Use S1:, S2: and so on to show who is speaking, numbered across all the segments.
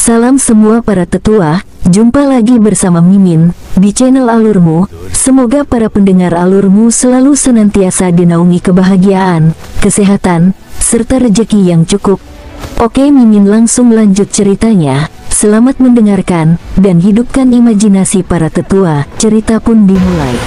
S1: Salam semua para tetua, jumpa lagi bersama Mimin di channel Alurmu. Semoga para pendengar Alurmu selalu senantiasa dinaungi kebahagiaan, kesehatan, serta rezeki yang cukup. Oke, Mimin langsung lanjut ceritanya. Selamat mendengarkan dan hidupkan imajinasi para tetua. Cerita pun dimulai.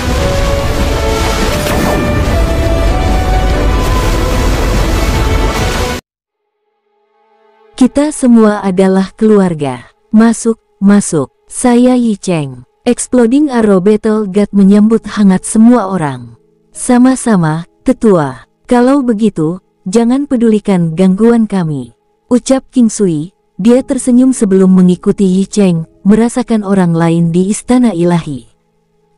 S1: Kita semua adalah keluarga. Masuk, masuk. Saya Yi Cheng. Exploding Arrow Battle God menyambut hangat semua orang. Sama-sama, tetua. Kalau begitu, jangan pedulikan gangguan kami, ucap King Sui. Dia tersenyum sebelum mengikuti Yi Cheng, merasakan orang lain di Istana Ilahi.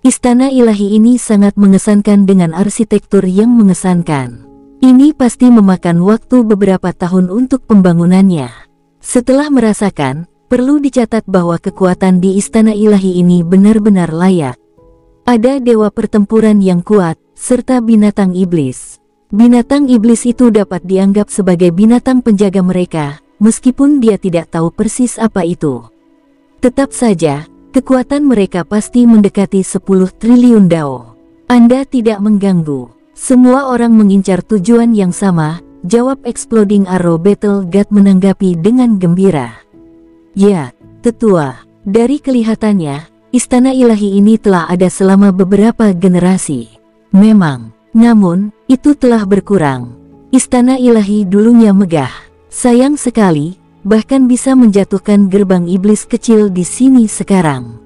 S1: Istana Ilahi ini sangat mengesankan dengan arsitektur yang mengesankan. Ini pasti memakan waktu beberapa tahun untuk pembangunannya. Setelah merasakan, perlu dicatat bahwa kekuatan di Istana Ilahi ini benar-benar layak. Ada dewa pertempuran yang kuat, serta binatang iblis. Binatang iblis itu dapat dianggap sebagai binatang penjaga mereka, meskipun dia tidak tahu persis apa itu. Tetap saja, kekuatan mereka pasti mendekati 10 triliun dao. Anda tidak mengganggu. Semua orang mengincar tujuan yang sama, jawab Exploding Arrow Battle God menanggapi dengan gembira. Ya, tetua, dari kelihatannya, Istana Ilahi ini telah ada selama beberapa generasi. Memang, namun, itu telah berkurang. Istana Ilahi dulunya megah. Sayang sekali, bahkan bisa menjatuhkan gerbang iblis kecil di sini sekarang.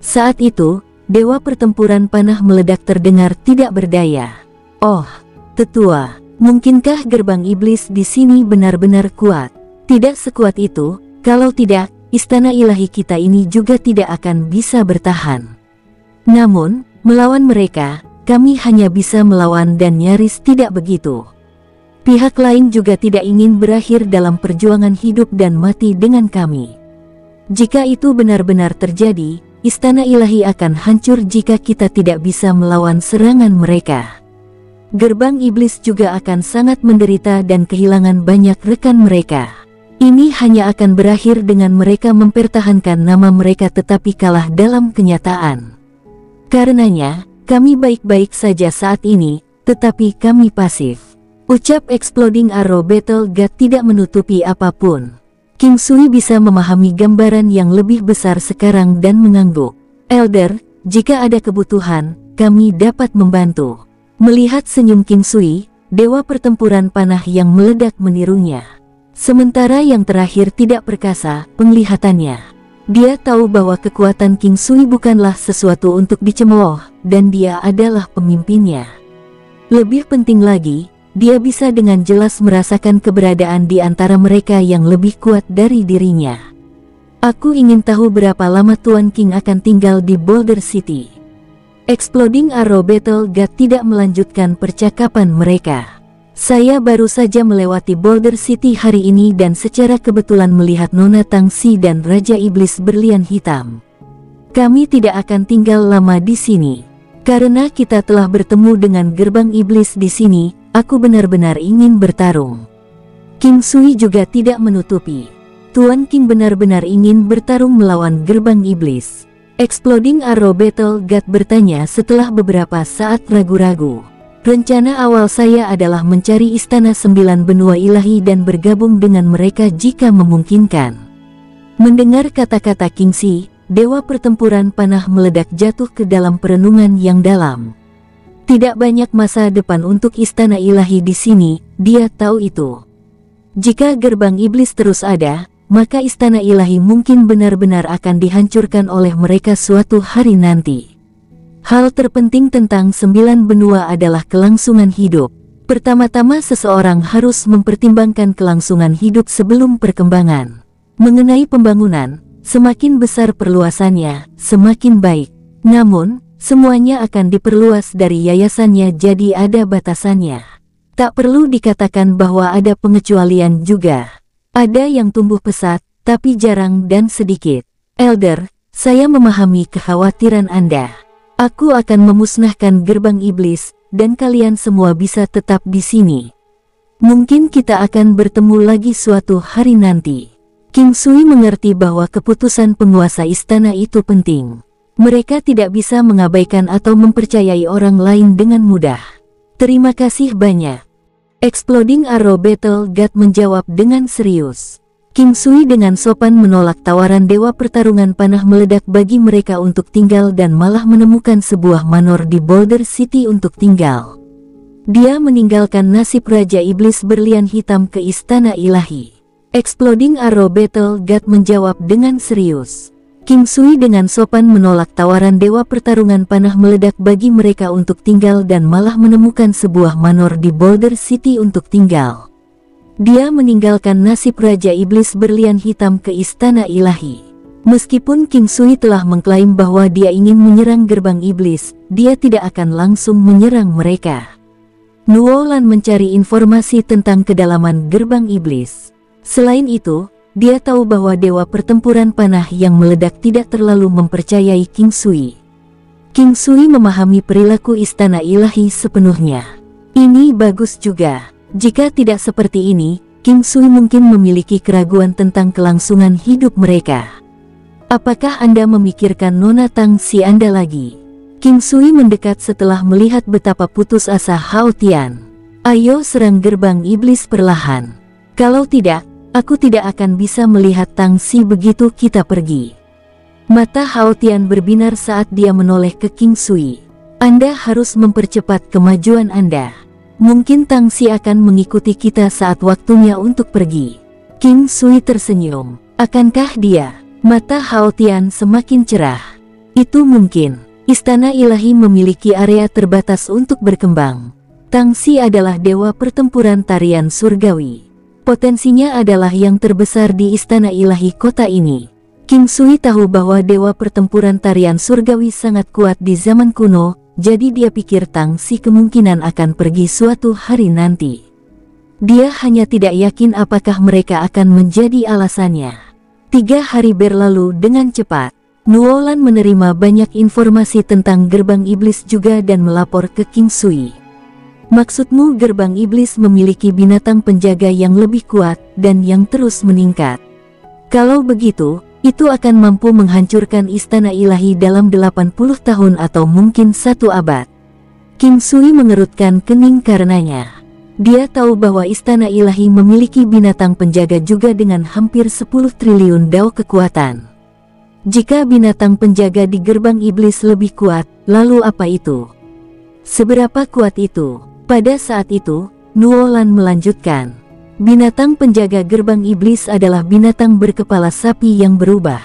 S1: Saat itu, dewa pertempuran panah meledak terdengar tidak berdaya. Oh, tetua, mungkinkah gerbang iblis di sini benar-benar kuat? Tidak sekuat itu, kalau tidak, Istana Ilahi kita ini juga tidak akan bisa bertahan. Namun, melawan mereka, kami hanya bisa melawan dan nyaris tidak begitu. Pihak lain juga tidak ingin berakhir dalam perjuangan hidup dan mati dengan kami. Jika itu benar-benar terjadi, Istana Ilahi akan hancur jika kita tidak bisa melawan serangan mereka. Gerbang iblis juga akan sangat menderita dan kehilangan banyak rekan mereka. Ini hanya akan berakhir dengan mereka mempertahankan nama mereka tetapi kalah dalam kenyataan. Karenanya, kami baik-baik saja saat ini, tetapi kami pasif, ucap Exploding Arrow Battle God tidak menutupi apapun. King Sui bisa memahami gambaran yang lebih besar sekarang dan mengangguk. Elder, jika ada kebutuhan, kami dapat membantu. Melihat senyum King Sui, dewa pertempuran panah yang meledak menirunya. Sementara yang terakhir tidak perkasa penglihatannya. Dia tahu bahwa kekuatan King Sui bukanlah sesuatu untuk dicemooh, dan dia adalah pemimpinnya. Lebih penting lagi, dia bisa dengan jelas merasakan keberadaan di antara mereka yang lebih kuat dari dirinya. Aku ingin tahu berapa lama Tuan King akan tinggal di Boulder City. Exploding Arrow Battle God tidak melanjutkan percakapan mereka. Saya baru saja melewati Boulder City hari ini dan secara kebetulan melihat Nona Tangsi dan Raja Iblis Berlian Hitam. Kami tidak akan tinggal lama di sini. Karena kita telah bertemu dengan gerbang iblis di sini, aku benar-benar ingin bertarung. King Sui juga tidak menutupi. Tuan King benar-benar ingin bertarung melawan gerbang iblis. Exploding Arrow Battle God bertanya setelah beberapa saat ragu-ragu. Rencana awal saya adalah mencari Istana 9 Benua Ilahi dan bergabung dengan mereka jika memungkinkan. Mendengar kata-kata King Si, dewa pertempuran panah meledak jatuh ke dalam perenungan yang dalam. Tidak banyak masa depan untuk Istana Ilahi di sini, dia tahu itu. Jika gerbang iblis terus ada, maka Istana Ilahi mungkin benar-benar akan dihancurkan oleh mereka suatu hari nanti. Hal terpenting tentang 9 benua adalah kelangsungan hidup. Pertama-tama seseorang harus mempertimbangkan kelangsungan hidup sebelum perkembangan. Mengenai pembangunan, semakin besar perluasannya, semakin baik. Namun, semuanya akan diperluas dari yayasannya jadi ada batasannya. Tak perlu dikatakan bahwa ada pengecualian juga. Ada yang tumbuh pesat, tapi jarang dan sedikit. Elder, saya memahami kekhawatiran Anda. Aku akan memusnahkan gerbang iblis, dan kalian semua bisa tetap di sini. Mungkin kita akan bertemu lagi suatu hari nanti. King Sui mengerti bahwa keputusan penguasa istana itu penting. Mereka tidak bisa mengabaikan atau mempercayai orang lain dengan mudah. Terima kasih banyak. Exploding Arrow Battle God menjawab dengan serius. King Sui dengan sopan menolak tawaran Dewa Pertarungan Panah Meledak bagi mereka untuk tinggal dan malah menemukan sebuah manor di Boulder City untuk tinggal. Dia meninggalkan nasib Raja Iblis Berlian Hitam ke Istana Ilahi. Exploding Arrow Battle God menjawab dengan serius. King Sui dengan sopan menolak tawaran Dewa Pertarungan Panah Meledak bagi mereka untuk tinggal dan malah menemukan sebuah manor di Boulder City untuk tinggal. Dia meninggalkan nasib Raja Iblis Berlian Hitam ke Istana Ilahi. Meskipun King Sui telah mengklaim bahwa dia ingin menyerang gerbang iblis, dia tidak akan langsung menyerang mereka. Nuolan mencari informasi tentang kedalaman gerbang iblis. Selain itu, dia tahu bahwa Dewa Pertempuran Panah yang meledak tidak terlalu mempercayai King Sui. King Sui memahami perilaku Istana Ilahi sepenuhnya. Ini bagus juga. Jika tidak seperti ini, King Sui mungkin memiliki keraguan tentang kelangsungan hidup mereka. Apakah Anda memikirkan Nona Tangxi Anda lagi? King Sui mendekat setelah melihat betapa putus asa Hao Tian. Ayo serang gerbang iblis perlahan. Kalau tidak, aku tidak akan bisa melihat Tangxi begitu kita pergi. Mata Hao Tian berbinar saat dia menoleh ke King Sui. Anda harus mempercepat kemajuan Anda. Mungkin Tangxi akan mengikuti kita saat waktunya untuk pergi. King Sui tersenyum. Akankah dia? Mata Hao Tian semakin cerah. Itu mungkin. Istana Ilahi memiliki area terbatas untuk berkembang. Tangxi adalah dewa pertempuran tarian surgawi. Potensinya adalah yang terbesar di Istana Ilahi kota ini. King Sui tahu bahwa dewa pertempuran tarian surgawi sangat kuat di zaman kuno, jadi dia pikir Tangxi kemungkinan akan pergi suatu hari nanti. Dia hanya tidak yakin apakah mereka akan menjadi alasannya. 3 hari berlalu dengan cepat. Nuolan menerima banyak informasi tentang gerbang iblis juga dan melapor ke King Sui. Maksudmu gerbang iblis memiliki binatang penjaga yang lebih kuat dan yang terus meningkat. Kalau begitu, itu akan mampu menghancurkan Istana Ilahi dalam 80 tahun atau mungkin 1 abad. King Sui mengerutkan kening karenanya. Dia tahu bahwa Istana Ilahi memiliki binatang penjaga juga dengan hampir 10 triliun dao kekuatan. Jika binatang penjaga di gerbang iblis lebih kuat, lalu apa itu? Seberapa kuat itu? Pada saat itu, Nuolan melanjutkan. Binatang penjaga gerbang iblis adalah binatang berkepala sapi yang berubah.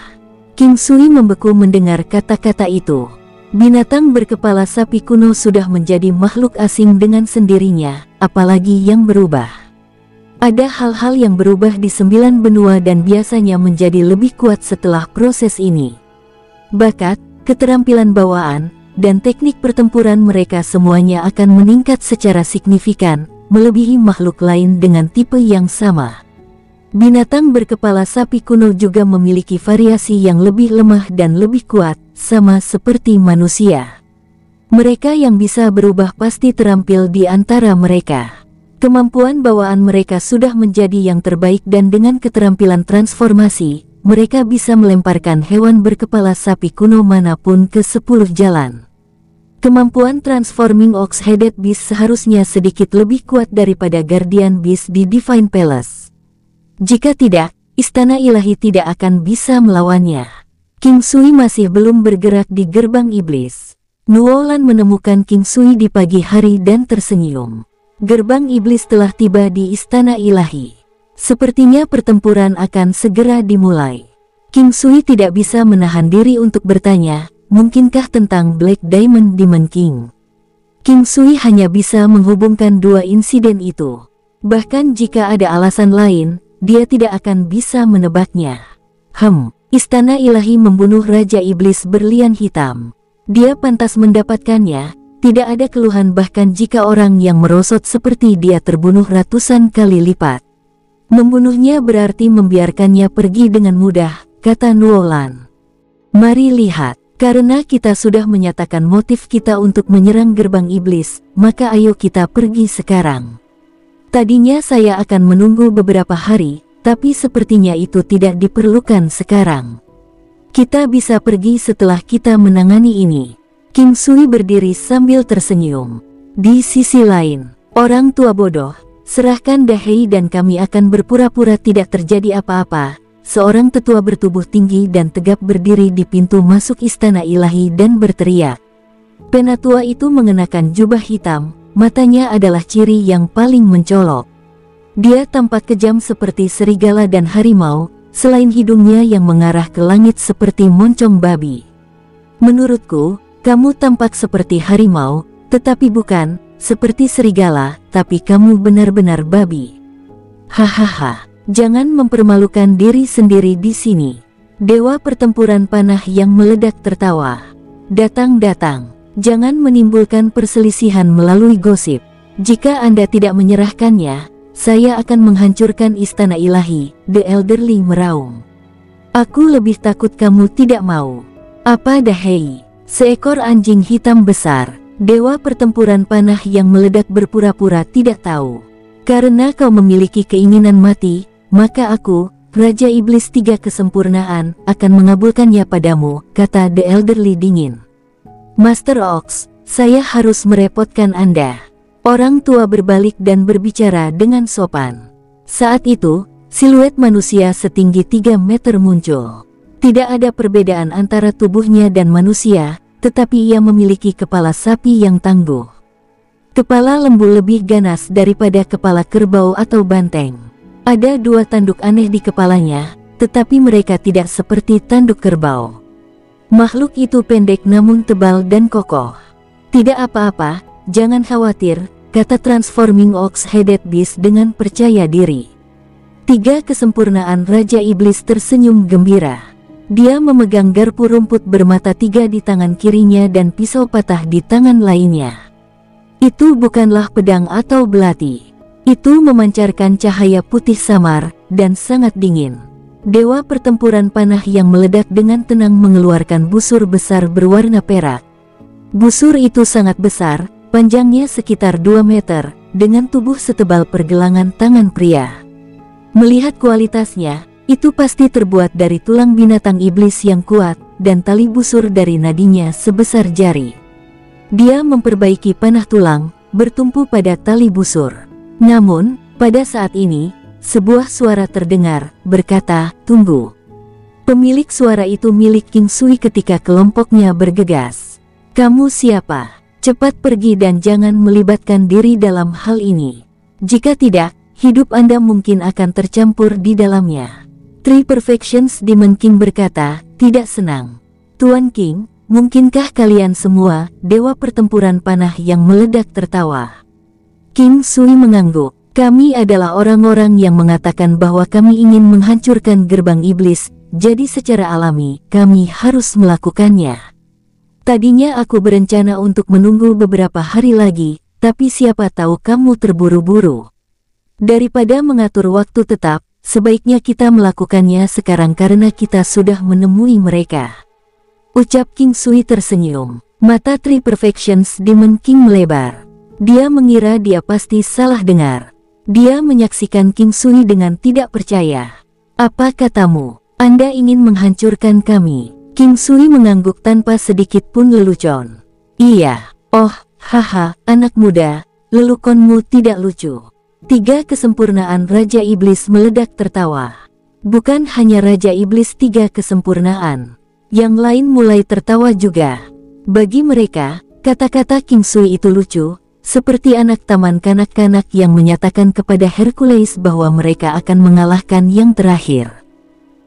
S1: King Sui membeku mendengar kata-kata itu. Binatang berkepala sapi kuno sudah menjadi makhluk asing dengan sendirinya, apalagi yang berubah. Ada hal-hal yang berubah di 9 benua dan biasanya menjadi lebih kuat setelah proses ini. Bakat, keterampilan bawaan, dan teknik pertempuran mereka semuanya akan meningkat secara signifikan, melebihi makhluk lain dengan tipe yang sama. Binatang berkepala sapi kuno juga memiliki variasi yang lebih lemah dan lebih kuat, sama seperti manusia. Mereka yang bisa berubah pasti terampil di antara mereka. Kemampuan bawaan mereka sudah menjadi yang terbaik dan dengan keterampilan transformasi, mereka bisa melemparkan hewan berkepala sapi kuno manapun ke 10 jalan. Kemampuan Transforming Ox-Headed Beast seharusnya sedikit lebih kuat daripada Guardian Beast di Divine Palace. Jika tidak, Istana Ilahi tidak akan bisa melawannya. King Sui masih belum bergerak di gerbang iblis. Nuolan menemukan King Sui di pagi hari dan tersenyum. Gerbang iblis telah tiba di Istana Ilahi. Sepertinya pertempuran akan segera dimulai. King Sui tidak bisa menahan diri untuk bertanya, mungkinkah tentang Black Diamond Demon King? King Sui hanya bisa menghubungkan 2 insiden itu. Bahkan jika ada alasan lain, dia tidak akan bisa menebaknya. Istana Ilahi membunuh Raja Iblis Berlian Hitam. Dia pantas mendapatkannya, tidak ada keluhan bahkan jika orang yang merosot seperti dia terbunuh ratusan kali lipat. Membunuhnya berarti membiarkannya pergi dengan mudah, kata Nuolan. Mari lihat. Karena kita sudah menyatakan motif kita untuk menyerang gerbang iblis, maka ayo kita pergi sekarang. Tadinya saya akan menunggu beberapa hari, tapi sepertinya itu tidak diperlukan sekarang. Kita bisa pergi setelah kita menangani ini. King Sui berdiri sambil tersenyum. Di sisi lain, orang tua bodoh, serahkan Dahei dan kami akan berpura-pura tidak terjadi apa-apa. Seorang tetua bertubuh tinggi dan tegap berdiri di pintu masuk istana ilahi dan berteriak. Penatua itu mengenakan jubah hitam, matanya adalah ciri yang paling mencolok. Dia tampak kejam seperti serigala dan harimau, selain hidungnya yang mengarah ke langit seperti moncong babi. Menurutku, kamu tampak seperti harimau, tetapi bukan seperti serigala, tapi kamu benar-benar babi. Hahaha, jangan mempermalukan diri sendiri di sini. Dewa pertempuran panah yang meledak tertawa. Datang-datang, jangan menimbulkan perselisihan melalui gosip. Jika Anda tidak menyerahkannya, saya akan menghancurkan istana ilahi, The Elderly meraung. Aku lebih takut kamu tidak mau. Apa Dahei? Seekor anjing hitam besar, dewa pertempuran panah yang meledak berpura-pura tidak tahu. Karena kau memiliki keinginan mati, maka aku, Raja Iblis Tiga Kesempurnaan, akan mengabulkannya padamu, kata The Elderly dingin. Master Ox, saya harus merepotkan Anda. Orang tua berbalik dan berbicara dengan sopan. Saat itu, siluet manusia setinggi 3 meter muncul. Tidak ada perbedaan antara tubuhnya dan manusia, tetapi ia memiliki kepala sapi yang tangguh. Kepala lembu lebih ganas daripada kepala kerbau atau banteng. Ada 2 tanduk aneh di kepalanya, tetapi mereka tidak seperti tanduk kerbau. Makhluk itu pendek namun tebal dan kokoh. Tidak apa-apa, jangan khawatir, kata Transforming Ox-Headed Beast dengan percaya diri. 3 Kesempurnaan Raja Iblis tersenyum gembira. Dia memegang garpu rumput bermata 3 di tangan kirinya dan pisau patah di tangan lainnya. Itu bukanlah pedang atau belati. Itu memancarkan cahaya putih samar dan sangat dingin. Dewa pertempuran panah yang meledak dengan tenang mengeluarkan busur besar berwarna perak. Busur itu sangat besar, panjangnya sekitar 2 meter, dengan tubuh setebal pergelangan tangan pria. Melihat kualitasnya, itu pasti terbuat dari tulang binatang iblis yang kuat, dan tali busur dari nadinya sebesar jari. Dia memperbaiki panah tulang, bertumpu pada tali busur. Namun, pada saat ini, sebuah suara terdengar, berkata, "Tunggu." Pemilik suara itu milik King Sui ketika kelompoknya bergegas. "Kamu siapa? Cepat pergi dan jangan melibatkan diri dalam hal ini. Jika tidak, hidup Anda mungkin akan tercampur di dalamnya." Three Perfections Demon King berkata, tidak senang. "Tuan King, mungkinkah kalian semua, dewa pertempuran panah yang meledak tertawa?" King Sui mengangguk. "Kami adalah orang-orang yang mengatakan bahwa kami ingin menghancurkan gerbang iblis, jadi secara alami, kami harus melakukannya. Tadinya aku berencana untuk menunggu beberapa hari lagi, tapi siapa tahu kamu terburu-buru. Daripada mengatur waktu tetap, sebaiknya kita melakukannya sekarang karena kita sudah menemui mereka." Ucap King Sui tersenyum. Mata Three Perfections Demon King melebar. Dia mengira dia pasti salah dengar. Dia menyaksikan King Sui dengan tidak percaya. "Apa katamu? Anda ingin menghancurkan kami?" King Sui mengangguk tanpa sedikit pun lelucon. "Iya." "Oh, haha, anak muda, leluconmu tidak lucu." 3 Kesempurnaan Raja Iblis meledak tertawa. Bukan hanya Raja Iblis 3 Kesempurnaan. Yang lain mulai tertawa juga. Bagi mereka, kata-kata King Sui itu lucu, seperti anak taman kanak-kanak yang menyatakan kepada Hercules bahwa mereka akan mengalahkan yang terakhir.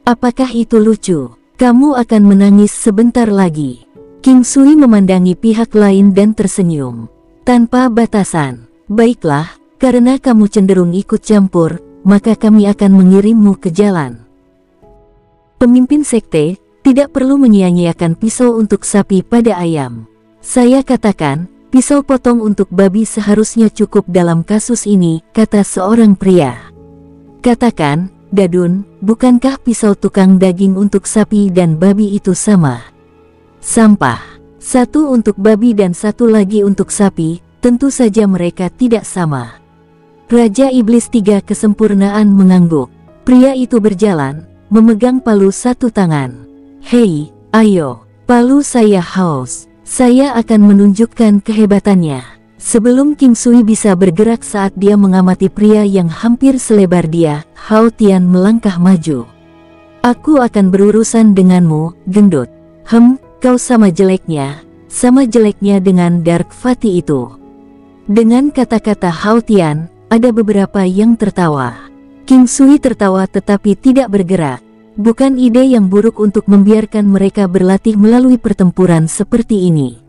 S1: "Apakah itu lucu? Kamu akan menangis sebentar lagi." King Sui memandangi pihak lain dan tersenyum. "Tanpa batasan. Baiklah. Karena kamu cenderung ikut campur, maka kami akan mengirimmu ke jalan." Pemimpin sekte tidak perlu menyia-nyiakan pisau untuk sapi pada ayam. "Saya katakan, pisau potong untuk babi seharusnya cukup dalam kasus ini," kata seorang pria. "Katakan, Dadun, bukankah pisau tukang daging untuk sapi dan babi itu sama?" "Sampah. 1 untuk babi dan 1 lagi untuk sapi, tentu saja mereka tidak sama." Raja Iblis 3 Kesempurnaan mengangguk. Pria itu berjalan, memegang palu satu tangan. "Hei, ayo, palu saya haus. Saya akan menunjukkan kehebatannya." Sebelum King Sui bisa bergerak saat dia mengamati pria yang hampir selebar dia, Hao Tian melangkah maju. "Aku akan berurusan denganmu, gendut." Kau sama jeleknya dengan Dark Fati itu." Dengan kata-kata Hao Tian, ada beberapa yang tertawa. King Sui tertawa tetapi tidak bergerak. Bukan ide yang buruk untuk membiarkan mereka berlatih melalui pertempuran seperti ini.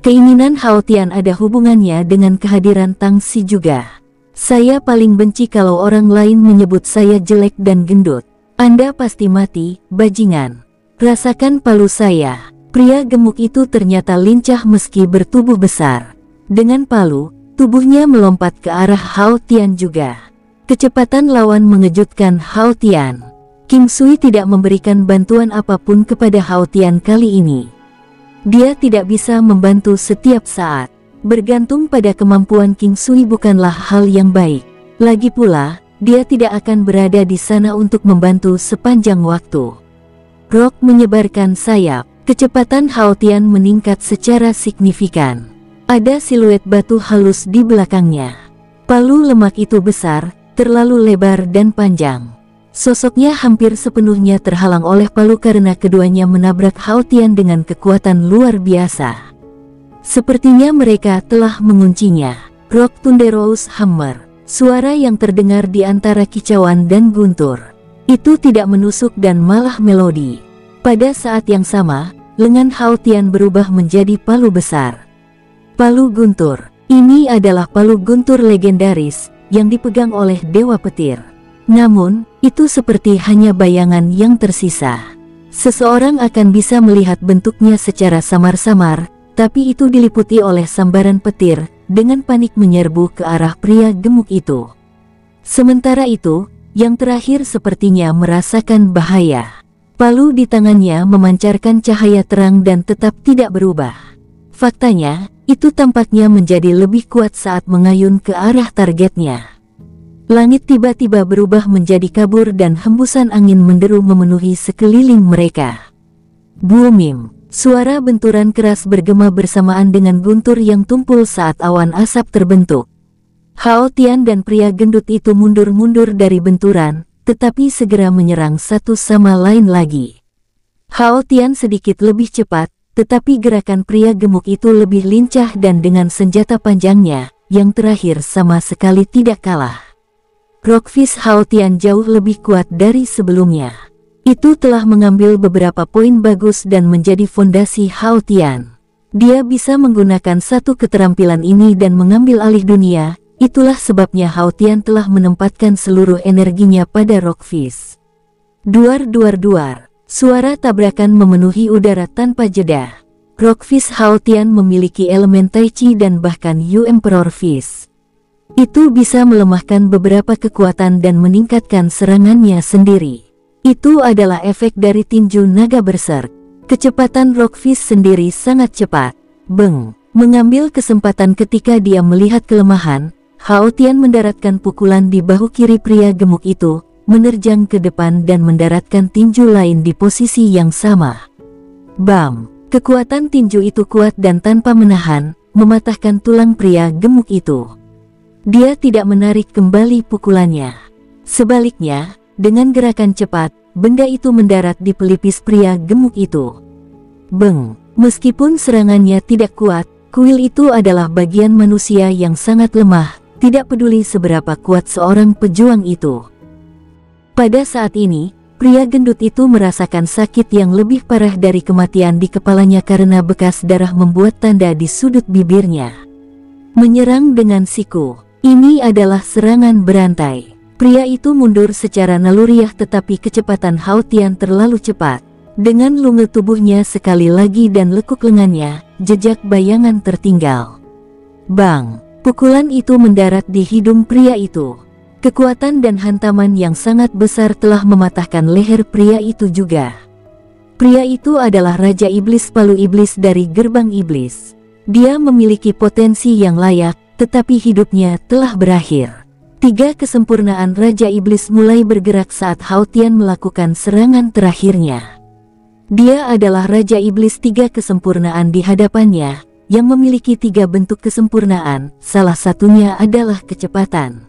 S1: Keinginan Hao Tian ada hubungannya dengan kehadiran Tang Xi juga. "Saya paling benci kalau orang lain menyebut saya jelek dan gendut. Anda pasti mati, bajingan. Rasakan palu saya." Pria gemuk itu ternyata lincah meski bertubuh besar. Dengan palu, tubuhnya melompat ke arah Hao Tian juga. Kecepatan lawan mengejutkan Hao Tian. King Sui tidak memberikan bantuan apapun kepada Hao Tian kali ini. Dia tidak bisa membantu setiap saat. Bergantung pada kemampuan King Sui bukanlah hal yang baik. Lagi pula, dia tidak akan berada di sana untuk membantu sepanjang waktu. Rock menyebarkan sayap. Kecepatan Hao Tian meningkat secara signifikan. Ada siluet batu halus di belakangnya. Palu lemak itu besar, terlalu lebar dan panjang. Sosoknya hampir sepenuhnya terhalang oleh palu karena keduanya menabrak Hao Tian dengan kekuatan luar biasa. Sepertinya mereka telah menguncinya. Rock Thunderous Hammer. Suara yang terdengar di antara kicauan dan guntur. Itu tidak menusuk dan malah melodi. Pada saat yang sama, lengan Hao Tian berubah menjadi palu besar. Palu guntur. Ini adalah palu guntur legendaris yang dipegang oleh Dewa Petir. Namun, itu seperti hanya bayangan yang tersisa. Seseorang akan bisa melihat bentuknya secara samar-samar, tapi itu diliputi oleh sambaran petir, dengan panik menyerbu ke arah pria gemuk itu. Sementara itu, yang terakhir sepertinya merasakan bahaya. Palu di tangannya memancarkan cahaya terang dan tetap tidak berubah. Faktanya, itu tampaknya menjadi lebih kuat saat mengayun ke arah targetnya. Langit tiba-tiba berubah menjadi kabur dan hembusan angin menderu memenuhi sekeliling mereka. Booming, suara benturan keras bergema bersamaan dengan guntur yang tumpul saat awan asap terbentuk. Hao Tian dan pria gendut itu mundur-mundur dari benturan, tetapi segera menyerang satu sama lain lagi. Hao Tian sedikit lebih cepat, tetapi gerakan pria gemuk itu lebih lincah dan dengan senjata panjangnya, yang terakhir sama sekali tidak kalah. Rockfish Hao Tian jauh lebih kuat dari sebelumnya. Itu telah mengambil beberapa poin bagus dan menjadi fondasi Hao Tian. Dia bisa menggunakan satu keterampilan ini dan mengambil alih dunia. Itulah sebabnya Hao Tian telah menempatkan seluruh energinya pada Rockfish. Duar-duar-duar. Suara tabrakan memenuhi udara tanpa jeda. Rockfish Hao Tian memiliki elemen Tai Chi dan bahkan Yu Emperor Fish. Itu bisa melemahkan beberapa kekuatan dan meningkatkan serangannya sendiri. Itu adalah efek dari tinju naga berserk. Kecepatan Rockfish sendiri sangat cepat. Mengambil kesempatan ketika dia melihat kelemahan, Hao Tian mendaratkan pukulan di bahu kiri pria gemuk itu, menerjang ke depan dan mendaratkan tinju lain di posisi yang sama. Bam! Kekuatan tinju itu kuat dan tanpa menahan, mematahkan tulang pria gemuk itu. Dia tidak menarik kembali pukulannya. Sebaliknya, dengan gerakan cepat, benda itu mendarat di pelipis pria gemuk itu. Meskipun serangannya tidak kuat, kuil itu adalah bagian manusia yang sangat lemah, tidak peduli seberapa kuat seorang pejuang itu. Pada saat ini, pria gendut itu merasakan sakit yang lebih parah dari kematian di kepalanya karena bekas darah membuat tanda di sudut bibirnya. Menyerang dengan siku. Ini adalah serangan berantai. Pria itu mundur secara naluriah tetapi kecepatan Hao Tian terlalu cepat. Dengan lunge tubuhnya sekali lagi dan lekuk lengannya, jejak bayangan tertinggal. Bang! Pukulan itu mendarat di hidung pria itu. Kekuatan dan hantaman yang sangat besar telah mematahkan leher pria itu juga. Pria itu adalah Raja Iblis Palu Iblis dari Gerbang Iblis. Dia memiliki potensi yang layak, tetapi hidupnya telah berakhir. Tiga kesempurnaan Raja Iblis mulai bergerak saat Hao Tian melakukan serangan terakhirnya. Dia adalah Raja Iblis tiga kesempurnaan di hadapannya, yang memiliki tiga bentuk kesempurnaan, salah satunya adalah kecepatan.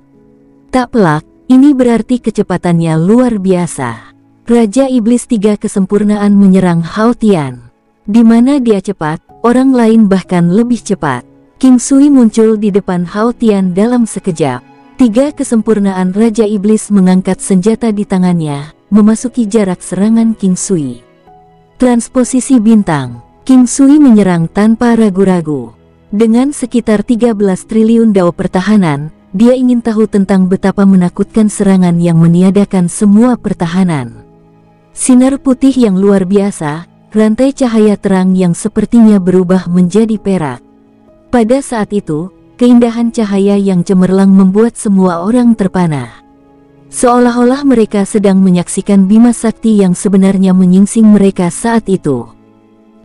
S1: Tak pelak, ini berarti kecepatannya luar biasa. Raja Iblis tiga kesempurnaan menyerang Hao Tian. Di mana dia cepat, orang lain bahkan lebih cepat. King Sui muncul di depan Hao Tian dalam sekejap. Tiga kesempurnaan Raja Iblis mengangkat senjata di tangannya, memasuki jarak serangan King Sui. Transposisi bintang. King Sui menyerang tanpa ragu-ragu. Dengan sekitar 13 triliun dao pertahanan, dia ingin tahu tentang betapa menakutkan serangan yang meniadakan semua pertahanan. Sinar putih yang luar biasa, rantai cahaya terang yang sepertinya berubah menjadi perak. Pada saat itu, keindahan cahaya yang cemerlang membuat semua orang terpana. Seolah-olah mereka sedang menyaksikan Bima Sakti yang sebenarnya menyingsing mereka saat itu.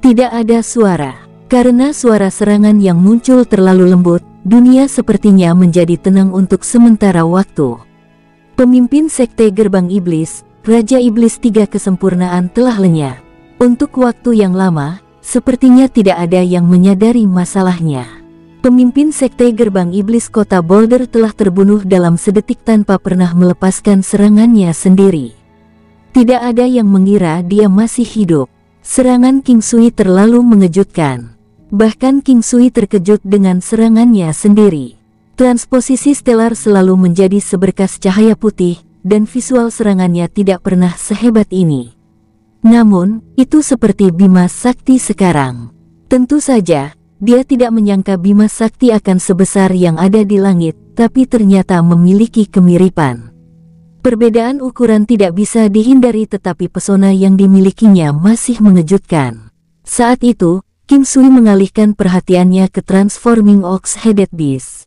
S1: Tidak ada suara. Karena suara serangan yang muncul terlalu lembut, dunia sepertinya menjadi tenang untuk sementara waktu. Pemimpin Sekte Gerbang Iblis, Raja Iblis tiga kesempurnaan telah lenyap. Untuk waktu yang lama, sepertinya tidak ada yang menyadari masalahnya. Pemimpin Sekte Gerbang Iblis Kota Boulder telah terbunuh dalam sedetik tanpa pernah melepaskan serangannya sendiri. Tidak ada yang mengira dia masih hidup. Serangan King Sui terlalu mengejutkan. Bahkan King Sui terkejut dengan serangannya sendiri. Transposisi stelar selalu menjadi seberkas cahaya putih, dan visual serangannya tidak pernah sehebat ini. Namun, itu seperti Bima Sakti sekarang. Tentu saja, dia tidak menyangka Bima Sakti akan sebesar yang ada di langit, tapi ternyata memiliki kemiripan. Perbedaan ukuran tidak bisa dihindari tetapi pesona yang dimilikinya masih mengejutkan. Saat itu, King Sui mengalihkan perhatiannya ke Transforming Ox-Headed Beast.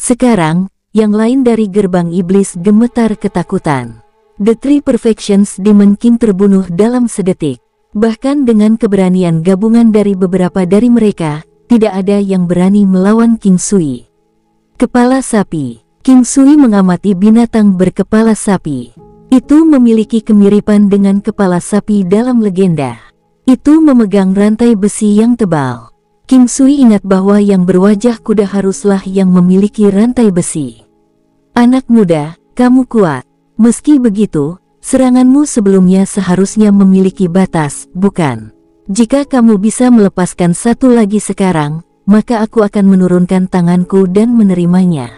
S1: Sekarang, yang lain dari Gerbang Iblis gemetar ketakutan. The Three Perfections Demon King terbunuh dalam sedetik. Bahkan dengan keberanian gabungan dari beberapa dari mereka, tidak ada yang berani melawan King Sui. Kepala sapi. King Sui mengamati binatang berkepala sapi. Itu memiliki kemiripan dengan kepala sapi dalam legenda. Itu memegang rantai besi yang tebal. King Sui ingat bahwa yang berwajah kuda haruslah yang memiliki rantai besi. Anak muda, kamu kuat. Meski begitu, seranganmu sebelumnya seharusnya memiliki batas, bukan? Jika kamu bisa melepaskan satu lagi sekarang, maka aku akan menurunkan tanganku dan menerimanya.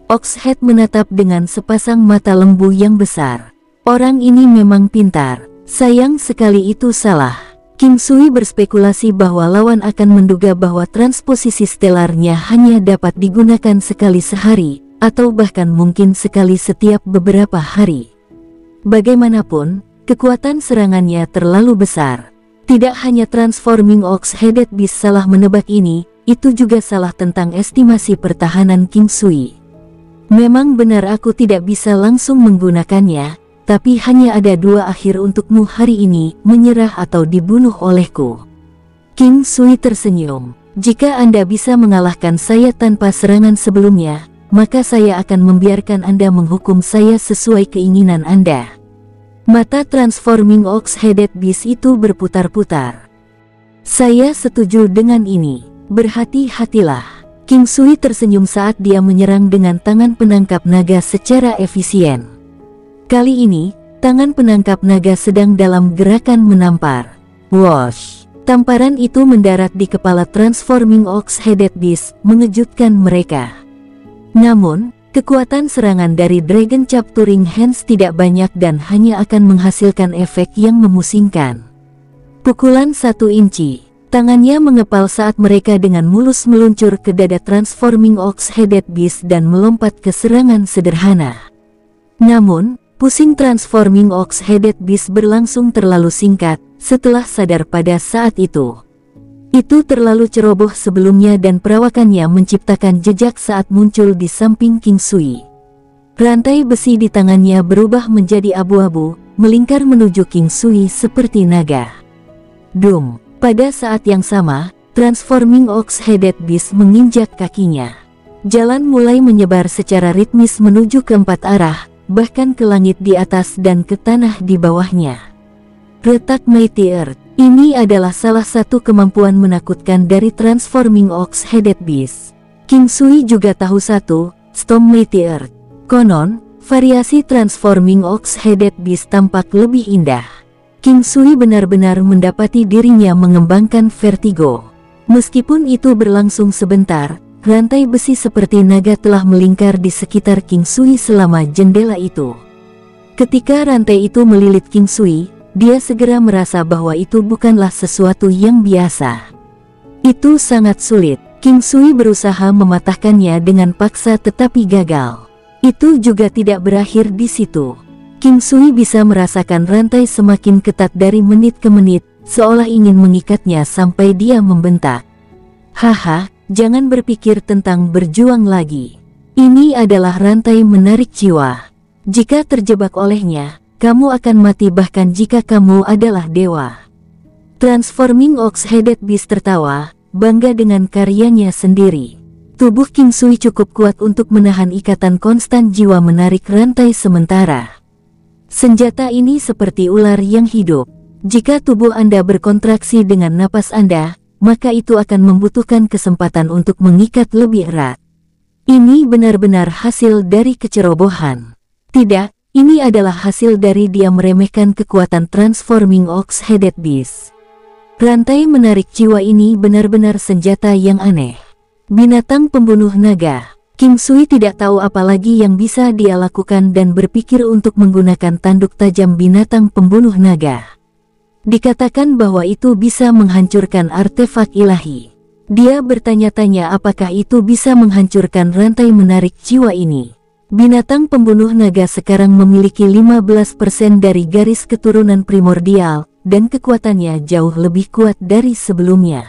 S1: Oxhead menatap dengan sepasang mata lembu yang besar. Orang ini memang pintar, sayang sekali itu salah. King Sui berspekulasi bahwa lawan akan menduga bahwa transposisi stelarnya hanya dapat digunakan sekali sehari, atau bahkan mungkin sekali setiap beberapa hari. Bagaimanapun, kekuatan serangannya terlalu besar. Tidak hanya Transforming Ox-Headed Beast salah menebak ini, itu juga salah tentang estimasi pertahanan King Sui. Memang benar aku tidak bisa langsung menggunakannya, tapi hanya ada dua akhir untukmu hari ini, menyerah atau dibunuh olehku. King Sui tersenyum. Jika Anda bisa mengalahkan saya tanpa serangan sebelumnya, maka saya akan membiarkan Anda menghukum saya sesuai keinginan Anda. Mata Transforming Ox-Headed Beast itu berputar-putar. Saya setuju dengan ini. Berhati-hatilah. King Sui tersenyum saat dia menyerang dengan tangan penangkap naga secara efisien. Kali ini, tangan penangkap naga sedang dalam gerakan menampar. Whoosh! Tamparan itu mendarat di kepala Transforming Ox-Headed Beast, mengejutkan mereka. Namun, kekuatan serangan dari Dragon Capturing Hands tidak banyak dan hanya akan menghasilkan efek yang memusingkan. Pukulan 1 inci. Tangannya mengepal saat mereka dengan mulus meluncur ke dada Transforming Ox-Headed Beast dan melompat ke serangan sederhana. Namun, pusing Transforming Ox-Headed Beast berlangsung terlalu singkat, setelah sadar pada saat itu. Itu terlalu ceroboh sebelumnya dan perawakannya menciptakan jejak saat muncul di samping King Sui. Rantai besi di tangannya berubah menjadi abu-abu, melingkar menuju King Sui seperti naga. Dum! Pada saat yang sama, Transforming Ox-Headed Beast menginjak kakinya. Jalan mulai menyebar secara ritmis menuju ke 4 arah, bahkan ke langit di atas dan ke tanah di bawahnya. Retak Mighty Earth. Ini adalah salah satu kemampuan menakutkan dari Transforming Ox-Headed Beast. King Sui juga tahu satu, Storm Mighty Earth. Konon, variasi Transforming Ox-Headed Beast tampak lebih indah. King Sui benar-benar mendapati dirinya mengembangkan vertigo. Meskipun itu berlangsung sebentar, rantai besi seperti naga telah melingkar di sekitar King Sui selama jendela itu. Ketika rantai itu melilit King Sui, dia segera merasa bahwa itu bukanlah sesuatu yang biasa. Itu sangat sulit. King Sui berusaha mematahkannya dengan paksa tetapi gagal. Itu juga tidak berakhir di situ. King Sui bisa merasakan rantai semakin ketat dari menit ke menit, seolah ingin mengikatnya sampai dia membentak. Haha, jangan berpikir tentang berjuang lagi. Ini adalah rantai menarik jiwa. Jika terjebak olehnya, kamu akan mati bahkan jika kamu adalah dewa. Transforming Ox-Headed Beast tertawa, bangga dengan karyanya sendiri. Tubuh King Sui cukup kuat untuk menahan ikatan konstan jiwa menarik rantai sementara. Senjata ini seperti ular yang hidup. Jika tubuh Anda berkontraksi dengan napas Anda, maka itu akan membutuhkan kesempatan untuk mengikat lebih erat. Ini benar-benar hasil dari kecerobohan. Tidak. Ini adalah hasil dari dia meremehkan kekuatan Transforming Ox-Headed Beast. Rantai menarik jiwa ini benar-benar senjata yang aneh. Binatang pembunuh naga. King Sui tidak tahu apa lagi yang bisa dia lakukan dan berpikir untuk menggunakan tanduk tajam binatang pembunuh naga. Dikatakan bahwa itu bisa menghancurkan artefak ilahi. Dia bertanya-tanya apakah itu bisa menghancurkan rantai menarik jiwa ini. Binatang pembunuh naga sekarang memiliki 15% dari garis keturunan primordial, dan kekuatannya jauh lebih kuat dari sebelumnya.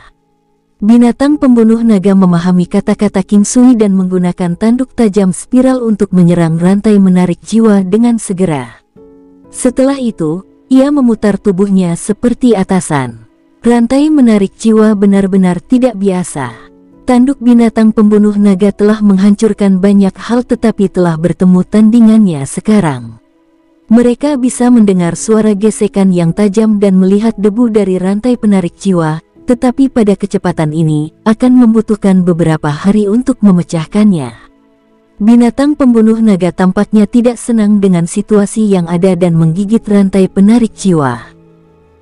S1: Binatang pembunuh naga memahami kata-kata King Sui dan menggunakan tanduk tajam spiral untuk menyerang rantai menarik jiwa dengan segera. Setelah itu, ia memutar tubuhnya seperti atasan. Rantai menarik jiwa benar-benar tidak biasa. Tanduk binatang pembunuh naga telah menghancurkan banyak hal tetapi telah bertemu tandingannya sekarang. Mereka bisa mendengar suara gesekan yang tajam dan melihat debu dari rantai penarik jiwa, tetapi pada kecepatan ini, akan membutuhkan beberapa hari untuk memecahkannya. Binatang pembunuh naga tampaknya tidak senang dengan situasi yang ada dan menggigit rantai penarik jiwa.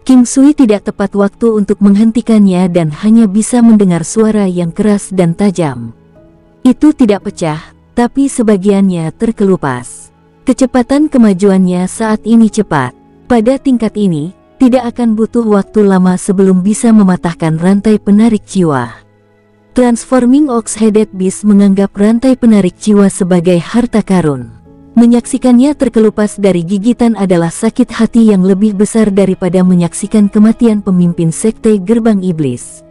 S1: King Sui tidak tepat waktu untuk menghentikannya dan hanya bisa mendengar suara yang keras dan tajam. Itu tidak pecah, tapi sebagiannya terkelupas. Kecepatan kemajuannya saat ini cepat. Pada tingkat ini, tidak akan butuh waktu lama sebelum bisa mematahkan rantai penarik jiwa. Transforming Ox-Headed Beast menganggap rantai penarik jiwa sebagai harta karun. Menyaksikannya terkelupas dari gigitan adalah sakit hati yang lebih besar daripada menyaksikan kematian pemimpin sekte gerbang iblis.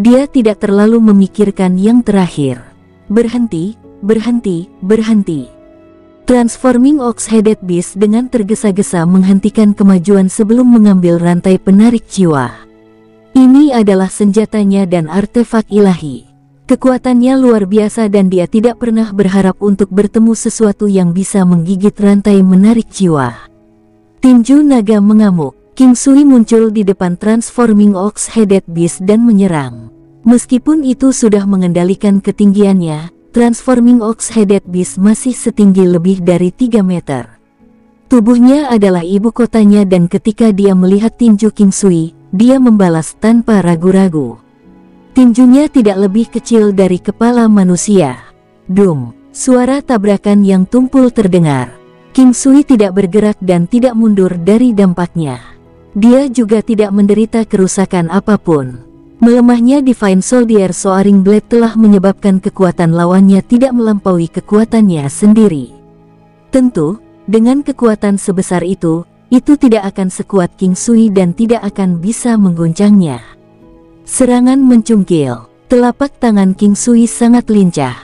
S1: Dia tidak terlalu memikirkan yang terakhir. Berhenti, berhenti, berhenti. Transforming Ox-Headed Beast dengan tergesa-gesa menghentikan kemajuan sebelum mengambil rantai penarik jiwa. Ini adalah senjatanya dan artefak ilahi. Kekuatannya luar biasa dan dia tidak pernah berharap untuk bertemu sesuatu yang bisa menggigit rantai menarik jiwa. Tinju naga mengamuk. King Sui muncul di depan Transforming Ox-Headed Beast dan menyerang. Meskipun itu sudah mengendalikan ketinggiannya, Transforming Ox-Headed Beast masih setinggi lebih dari 3 meter. Tubuhnya adalah ibu kotanya dan ketika dia melihat tinju King Sui, dia membalas tanpa ragu-ragu. Tinjunya tidak lebih kecil dari kepala manusia. Dum, suara tabrakan yang tumpul terdengar. King Sui tidak bergerak dan tidak mundur dari dampaknya. Dia juga tidak menderita kerusakan apapun. Melemahnya Divine Soldier Soaring Blade telah menyebabkan kekuatan lawannya tidak melampaui kekuatannya sendiri. Tentu, dengan kekuatan sebesar itu tidak akan sekuat King Sui dan tidak akan bisa mengguncangnya. Serangan mencungkil. Telapak tangan King Sui sangat lincah.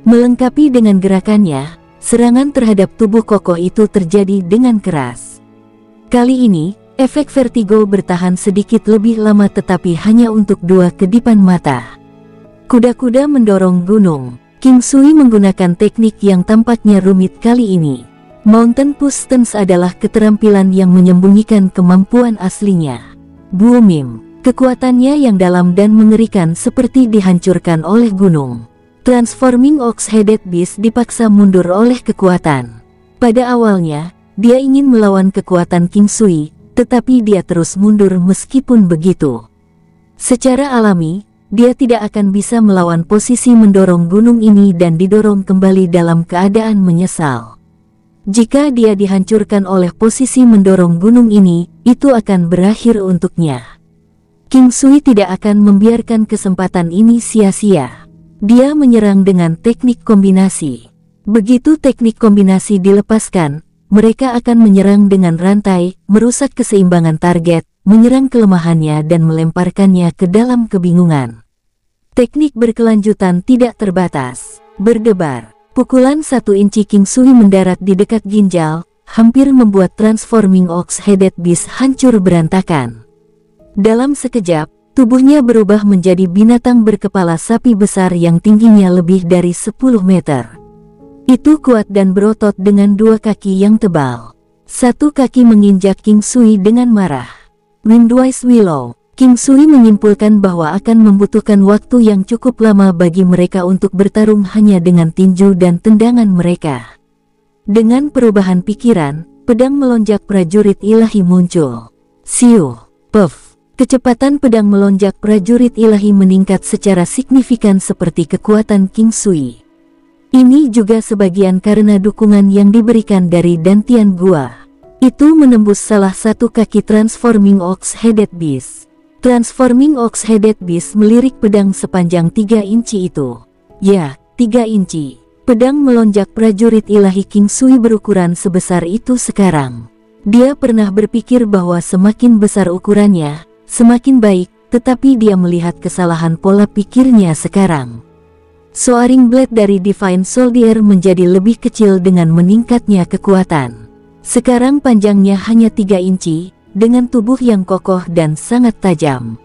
S1: Melengkapi dengan gerakannya, serangan terhadap tubuh kokoh itu terjadi dengan keras. Kali ini, efek vertigo bertahan sedikit lebih lama tetapi hanya untuk 2 kedipan mata. Kuda-kuda mendorong gunung. King Sui menggunakan teknik yang tampaknya rumit kali ini. Mountain Push Stance adalah keterampilan yang menyembunyikan kemampuan aslinya. Boomim, kekuatannya yang dalam dan mengerikan seperti dihancurkan oleh gunung. Transforming Ox-Headed Beast dipaksa mundur oleh kekuatan. Pada awalnya, dia ingin melawan kekuatan King Sui, tetapi dia terus mundur meskipun begitu. Secara alami, dia tidak akan bisa melawan posisi mendorong gunung ini dan didorong kembali dalam keadaan menyesal. Jika dia dihancurkan oleh posisi mendorong gunung ini, itu akan berakhir untuknya. King Sui tidak akan membiarkan kesempatan ini sia-sia. Dia menyerang dengan teknik kombinasi. Begitu teknik kombinasi dilepaskan, mereka akan menyerang dengan rantai, merusak keseimbangan target, menyerang kelemahannya dan melemparkannya ke dalam kebingungan. Teknik berkelanjutan tidak terbatas. Berdebar. Pukulan 1 inci King Sui mendarat di dekat ginjal, hampir membuat Transforming Ox-Headed Beast hancur berantakan. Dalam sekejap, tubuhnya berubah menjadi binatang berkepala sapi besar yang tingginya lebih dari 10 meter. Itu kuat dan berotot dengan 2 kaki yang tebal. 1 kaki menginjak King Sui dengan marah. Windwise Willow. King Sui menyimpulkan bahwa akan membutuhkan waktu yang cukup lama bagi mereka untuk bertarung hanya dengan tinju dan tendangan mereka. Dengan perubahan pikiran, pedang melonjak prajurit ilahi muncul. Siu, puff. Kecepatan pedang melonjak prajurit ilahi meningkat secara signifikan seperti kekuatan King Sui. Ini juga sebagian karena dukungan yang diberikan dari Dantian Gua. Itu menembus salah satu kaki Transforming Ox-Headed Beast. Transforming Ox-Headed Beast melirik pedang sepanjang 3 inci itu. Ya, 3 inci. Pedang melonjak prajurit ilahi King Sui berukuran sebesar itu sekarang. Dia pernah berpikir bahwa semakin besar ukurannya, semakin baik, tetapi dia melihat kesalahan pola pikirnya sekarang. Soaring Blade dari Divine Soldier menjadi lebih kecil dengan meningkatnya kekuatan. Sekarang panjangnya hanya 3 inci, dengan tubuh yang kokoh dan sangat tajam.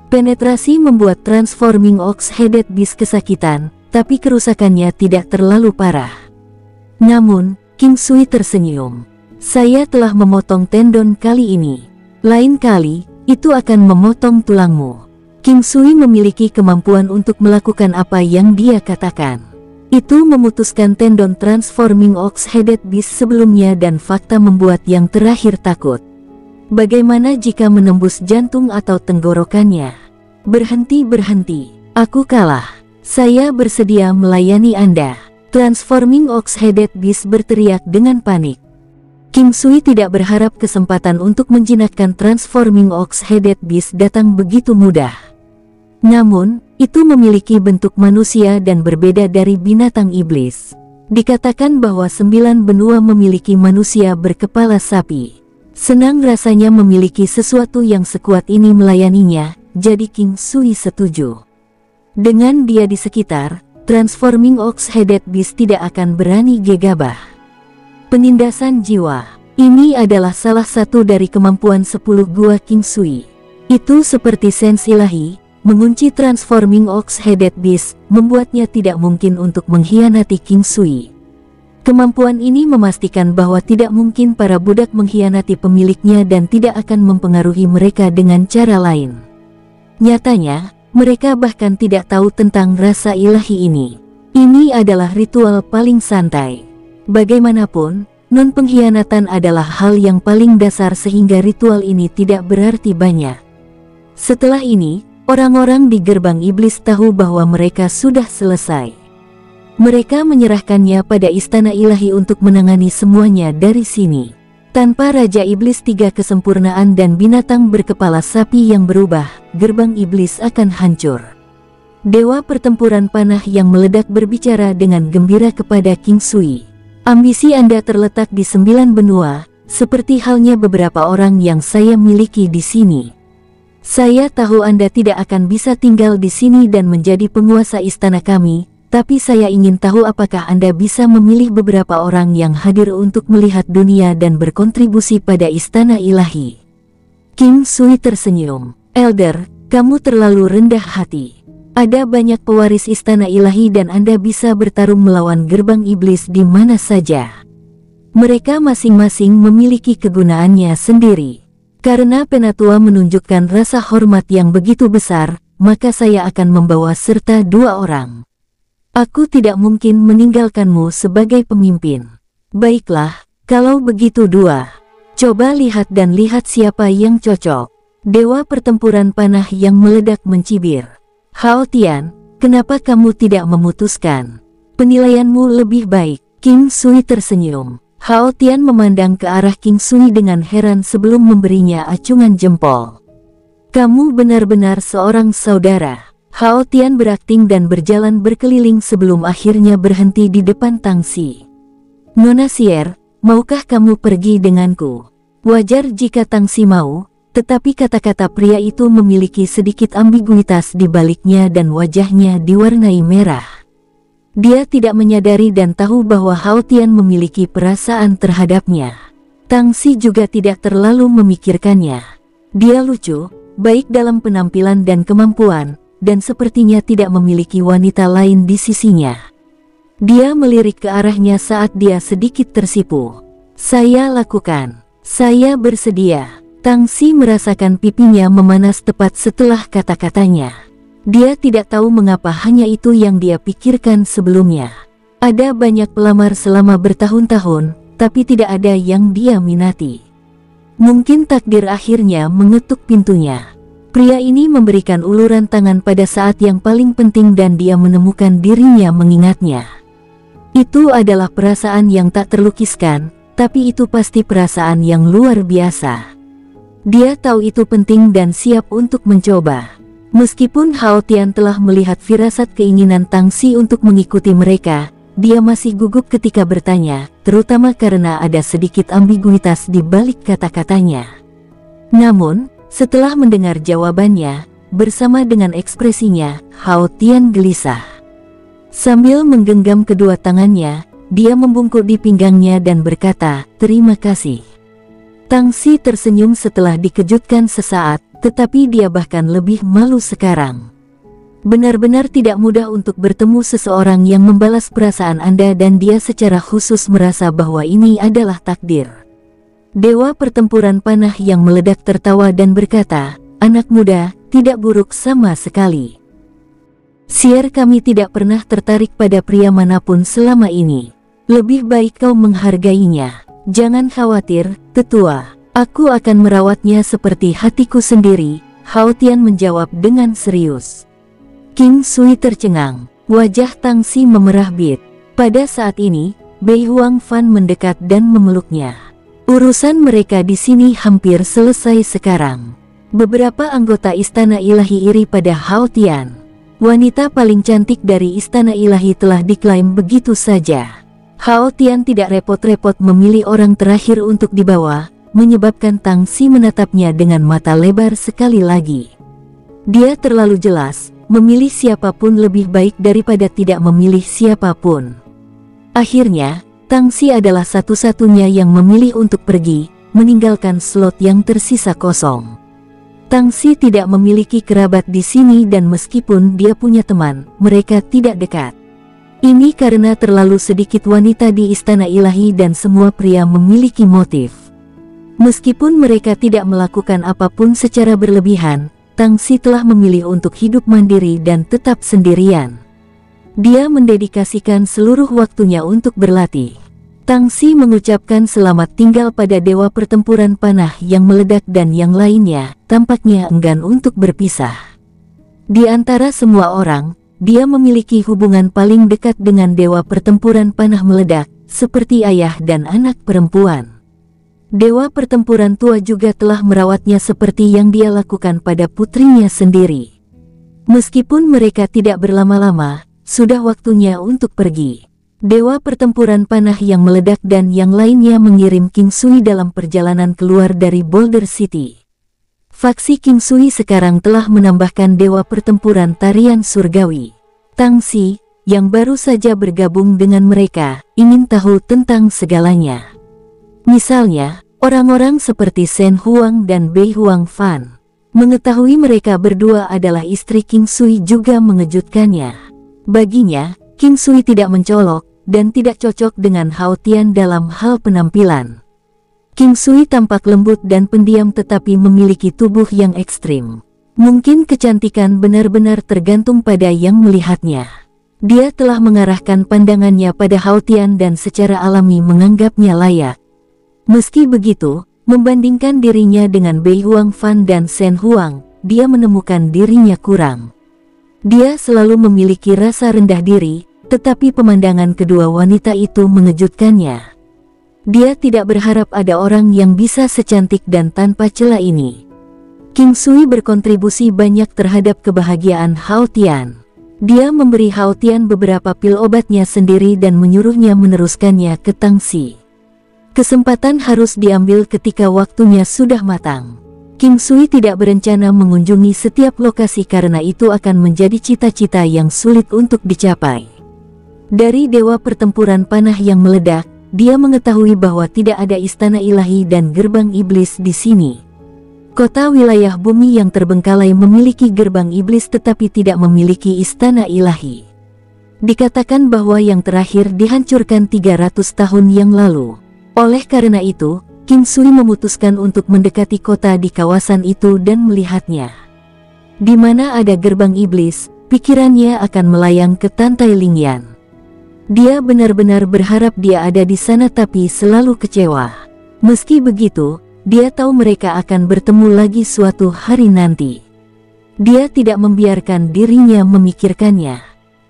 S1: Penetrasi membuat Transforming Ox-Headed Beast kesakitan, tapi kerusakannya tidak terlalu parah. Namun, King Sui tersenyum. Saya telah memotong tendon kali ini. Lain kali, itu akan memotong tulangmu. King Sui memiliki kemampuan untuk melakukan apa yang dia katakan. Itu memutuskan tendon Transforming Ox-Headed Beast sebelumnya dan fakta membuat yang terakhir takut. Bagaimana jika menembus jantung atau tenggorokannya? Berhenti. Aku kalah. Saya bersedia melayani Anda. Transforming Ox-Headed Beast berteriak dengan panik. King Sui tidak berharap kesempatan untuk menjinakkan Transforming Ox-Headed Beast datang begitu mudah. Namun, itu memiliki bentuk manusia dan berbeda dari binatang iblis. Dikatakan bahwa 9 benua memiliki manusia berkepala sapi. Senang rasanya memiliki sesuatu yang sekuat ini melayaninya, jadi King Sui setuju. Dengan dia di sekitar, Transforming Ox-Headed Beast tidak akan berani gegabah. Penindasan jiwa. Ini adalah salah satu dari kemampuan 10 gua King Sui. Itu seperti sens ilahi. Mengunci Transforming Ox-Headed Beast, membuatnya tidak mungkin untuk mengkhianati King Sui. Kemampuan ini memastikan bahwa tidak mungkin para budak mengkhianati pemiliknya dan tidak akan mempengaruhi mereka dengan cara lain. Nyatanya, mereka bahkan tidak tahu tentang rasa ilahi ini. Ini adalah ritual paling santai. Bagaimanapun, non-pengkhianatan adalah hal yang paling dasar sehingga ritual ini tidak berarti banyak. Setelah ini, orang-orang di gerbang iblis tahu bahwa mereka sudah selesai. Mereka menyerahkannya pada istana ilahi untuk menangani semuanya dari sini. Tanpa Raja Iblis 3 kesempurnaan dan binatang berkepala sapi yang berubah, gerbang iblis akan hancur. Dewa pertempuran panah yang meledak berbicara dengan gembira kepada King Sui. Ambisi Anda terletak di 9 benua, seperti halnya beberapa orang yang saya miliki di sini. Saya tahu Anda tidak akan bisa tinggal di sini dan menjadi penguasa istana kami, tapi saya ingin tahu apakah Anda bisa memilih beberapa orang yang hadir untuk melihat dunia dan berkontribusi pada istana ilahi. King Sui tersenyum. Elder, kamu terlalu rendah hati. Ada banyak pewaris istana ilahi dan Anda bisa bertarung melawan gerbang iblis di mana saja. Mereka masing-masing memiliki kegunaannya sendiri. Karena Penatua menunjukkan rasa hormat yang begitu besar, maka saya akan membawa serta 2 orang. Aku tidak mungkin meninggalkanmu sebagai pemimpin. Baiklah, kalau begitu 2. Coba lihat dan lihat siapa yang cocok. Dewa pertempuran panah yang meledak mencibir. Hao Tian, kenapa kamu tidak memutuskan? Penilaianmu lebih baik. King Sui tersenyum. Hao Tian memandang ke arah King Sui dengan heran sebelum memberinya acungan jempol. Kamu benar-benar seorang saudara. Hao Tian berakting dan berjalan berkeliling sebelum akhirnya berhenti di depan Tang Xi. Nona Xier, maukah kamu pergi denganku? Wajar jika Tang Xi mau, tetapi kata-kata pria itu memiliki sedikit ambiguitas di baliknya dan wajahnya diwarnai merah. Dia tidak menyadari dan tahu bahwa Hao Tian memiliki perasaan terhadapnya. Tang Xi juga tidak terlalu memikirkannya. Dia lucu, baik dalam penampilan dan kemampuan, dan sepertinya tidak memiliki wanita lain di sisinya. Dia melirik ke arahnya saat dia sedikit tersipu. Saya lakukan. Saya bersedia. Tang Xi merasakan pipinya memanas tepat setelah kata-katanya. Dia tidak tahu mengapa hanya itu yang dia pikirkan sebelumnya. Ada banyak pelamar selama bertahun-tahun, tapi tidak ada yang dia minati. Mungkin takdir akhirnya mengetuk pintunya. Pria ini memberikan uluran tangan pada saat yang paling penting dan dia menemukan dirinya mengingatnya. Itu adalah perasaan yang tak terlukiskan, tapi itu pasti perasaan yang luar biasa. Dia tahu itu penting dan siap untuk mencoba. Meskipun Hao Tian telah melihat firasat keinginan Tang Xi untuk mengikuti mereka, dia masih gugup ketika bertanya, terutama karena ada sedikit ambiguitas di balik kata-katanya. Namun, setelah mendengar jawabannya, bersama dengan ekspresinya, Hao Tian gelisah. Sambil menggenggam kedua tangannya, dia membungkuk di pinggangnya dan berkata, "Terima kasih." Tang Xi tersenyum setelah dikejutkan sesaat, tetapi dia bahkan lebih malu sekarang. Benar-benar tidak mudah untuk bertemu seseorang yang membalas perasaan Anda dan dia secara khusus merasa bahwa ini adalah takdir. Dewa pertempuran panah yang meledak tertawa dan berkata, "Anak muda, tidak buruk sama sekali. Xier, kami tidak pernah tertarik pada pria manapun selama ini. Lebih baik kau menghargainya. Jangan khawatir, tetua. Aku akan merawatnya seperti hatiku sendiri." Hao Tian menjawab dengan serius. King Sui tercengang. Wajah Tang Xi memerah bit. Pada saat ini, Bei Huang Fan mendekat dan memeluknya. Urusan mereka di sini hampir selesai sekarang. Beberapa anggota istana ilahi iri pada Hao Tian. Wanita paling cantik dari istana ilahi telah diklaim begitu saja. Hao Tian tidak repot-repot memilih orang terakhir untuk dibawa, menyebabkan Tang Xi menatapnya dengan mata lebar sekali lagi. Dia terlalu jelas, memilih siapapun lebih baik daripada tidak memilih siapapun. Akhirnya, Tang Xi adalah satu-satunya yang memilih untuk pergi, meninggalkan slot yang tersisa kosong. Tang Xi tidak memiliki kerabat di sini dan meskipun dia punya teman, mereka tidak dekat. Ini karena terlalu sedikit wanita di istana ilahi dan semua pria memiliki motif. Meskipun mereka tidak melakukan apapun secara berlebihan, Tang Xi telah memilih untuk hidup mandiri dan tetap sendirian. Dia mendedikasikan seluruh waktunya untuk berlatih. Tang Xi mengucapkan selamat tinggal pada dewa pertempuran panah yang meledak dan yang lainnya, tampaknya enggan untuk berpisah. Di antara semua orang, dia memiliki hubungan paling dekat dengan dewa pertempuran panah meledak, seperti ayah dan anak perempuan. Dewa pertempuran tua juga telah merawatnya seperti yang dia lakukan pada putrinya sendiri. Meskipun mereka tidak berlama-lama, sudah waktunya untuk pergi. Dewa pertempuran panah yang meledak dan yang lainnya mengirim King Sui dalam perjalanan keluar dari Boulder City. Faksi King Sui sekarang telah menambahkan dewa pertempuran tarian surgawi. Tang Xi, yang baru saja bergabung dengan mereka, ingin tahu tentang segalanya. Misalnya, orang-orang seperti Shen Huang dan Bei Huang Fan. Mengetahui mereka berdua adalah istri King Sui juga mengejutkannya. Baginya, King Sui tidak mencolok dan tidak cocok dengan Hao Tian dalam hal penampilan. King Sui tampak lembut dan pendiam tetapi memiliki tubuh yang ekstrim. Mungkin kecantikan benar-benar tergantung pada yang melihatnya. Dia telah mengarahkan pandangannya pada Hao Tian dan secara alami menganggapnya layak. Meski begitu, membandingkan dirinya dengan Bei Huang Fan dan Shen Huang, dia menemukan dirinya kurang. Dia selalu memiliki rasa rendah diri, tetapi pemandangan kedua wanita itu mengejutkannya. Dia tidak berharap ada orang yang bisa secantik dan tanpa celah ini. King Sui berkontribusi banyak terhadap kebahagiaan Hao Tian. Dia memberi Hao Tian beberapa pil obatnya sendiri dan menyuruhnya meneruskannya ke Tangxi. Kesempatan harus diambil ketika waktunya sudah matang. King Sui tidak berencana mengunjungi setiap lokasi karena itu akan menjadi cita-cita yang sulit untuk dicapai. Dari dewa pertempuran panah yang meledak, dia mengetahui bahwa tidak ada istana ilahi dan gerbang iblis di sini. Kota wilayah bumi yang terbengkalai memiliki gerbang iblis tetapi tidak memiliki istana ilahi. Dikatakan bahwa yang terakhir dihancurkan 300 tahun yang lalu. Oleh karena itu, King Sui memutuskan untuk mendekati kota di kawasan itu dan melihatnya. Di mana ada gerbang iblis, pikirannya akan melayang ke Tantai Lingyan. Dia benar-benar berharap dia ada di sana tapi selalu kecewa. Meski begitu, dia tahu mereka akan bertemu lagi suatu hari nanti. Dia tidak membiarkan dirinya memikirkannya.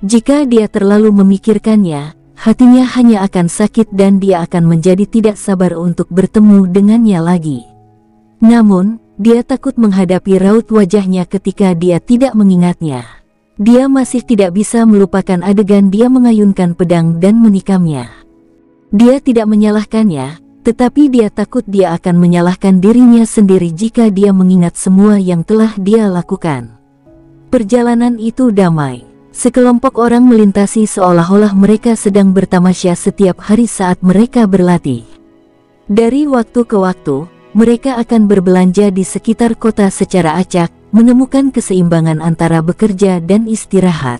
S1: Jika dia terlalu memikirkannya, hatinya hanya akan sakit dan dia akan menjadi tidak sabar untuk bertemu dengannya lagi. Namun, dia takut menghadapi raut wajahnya ketika dia tidak mengingatnya. Dia masih tidak bisa melupakan adegan dia mengayunkan pedang dan menikamnya. Dia tidak menyalahkannya, tetapi dia takut dia akan menyalahkan dirinya sendiri jika dia mengingat semua yang telah dia lakukan. Perjalanan itu damai. Sekelompok orang melintasi seolah-olah mereka sedang bertamasya setiap hari saat mereka berlatih. Dari waktu ke waktu, mereka akan berbelanja di sekitar kota secara acak, menemukan keseimbangan antara bekerja dan istirahat.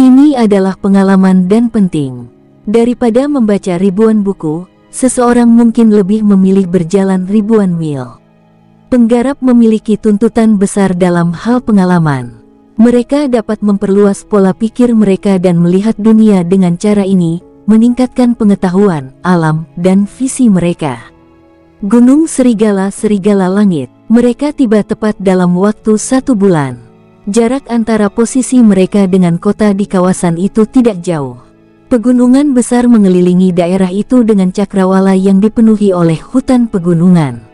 S1: Ini adalah pengalaman dan penting. Daripada membaca ribuan buku, seseorang mungkin lebih memilih berjalan ribuan mil. Penggarap memiliki tuntutan besar dalam hal pengalaman. Mereka dapat memperluas pola pikir mereka dan melihat dunia dengan cara ini, meningkatkan pengetahuan, alam, dan visi mereka. Gunung Serigala-Serigala Langit. Mereka tiba tepat dalam waktu 1 bulan. Jarak antara posisi mereka dengan kota di kawasan itu tidak jauh. Pegunungan besar mengelilingi daerah itu dengan cakrawala yang dipenuhi oleh hutan pegunungan.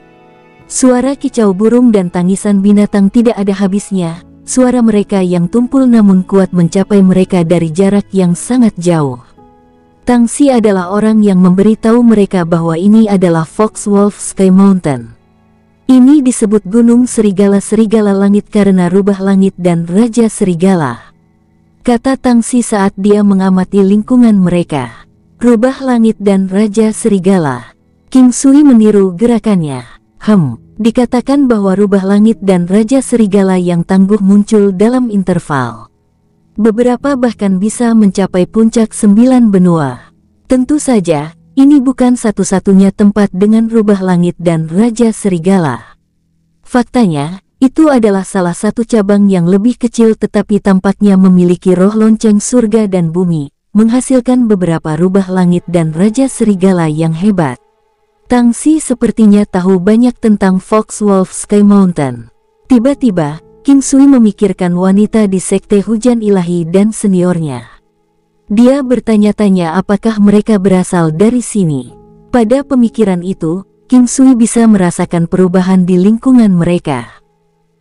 S1: Suara kicau burung dan tangisan binatang tidak ada habisnya. Suara mereka yang tumpul namun kuat mencapai mereka dari jarak yang sangat jauh. Tangxi adalah orang yang memberitahu mereka bahwa ini adalah Fox Wolf Sky Mountain. Ini disebut Gunung Serigala-Serigala Langit karena rubah langit dan Raja Serigala. Kata Tangxi saat dia mengamati lingkungan mereka. Rubah langit dan Raja Serigala. King Sui meniru gerakannya. Dikatakan bahwa rubah langit dan Raja Serigala yang tangguh muncul dalam interval. Beberapa bahkan bisa mencapai puncak 9 benua. Tentu saja, ini bukan satu-satunya tempat dengan rubah langit dan Raja Serigala. Faktanya, itu adalah salah satu cabang yang lebih kecil tetapi tampaknya memiliki roh lonceng surga dan bumi, menghasilkan beberapa rubah langit dan Raja Serigala yang hebat. Tangxi sepertinya tahu banyak tentang Fox Wolf Sky Mountain. Tiba-tiba, King Sui memikirkan wanita di sekte hujan ilahi dan seniornya. Dia bertanya-tanya apakah mereka berasal dari sini. Pada pemikiran itu, King Sui bisa merasakan perubahan di lingkungan mereka.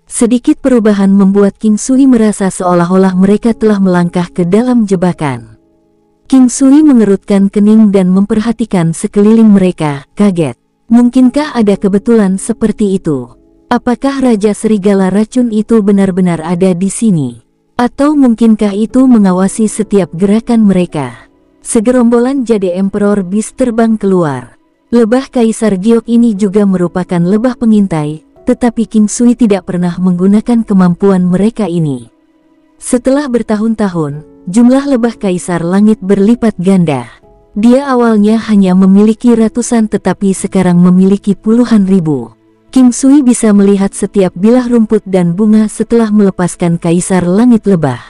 S1: Sedikit perubahan membuat King Sui merasa seolah-olah mereka telah melangkah ke dalam jebakan. King Sui mengerutkan kening dan memperhatikan sekeliling mereka, kaget. Mungkinkah ada kebetulan seperti itu? Apakah Raja Serigala racun itu benar-benar ada di sini? Atau mungkinkah itu mengawasi setiap gerakan mereka? Segerombolan Jade Emperor Beast terbang keluar. Lebah Kaisar Giok ini juga merupakan lebah pengintai, tetapi King Sui tidak pernah menggunakan kemampuan mereka ini. Setelah bertahun-tahun, jumlah lebah Kaisar Langit berlipat ganda. Dia awalnya hanya memiliki ratusan tetapi sekarang memiliki puluhan ribu. King Sui bisa melihat setiap bilah rumput dan bunga setelah melepaskan Kaisar Langit Lebah.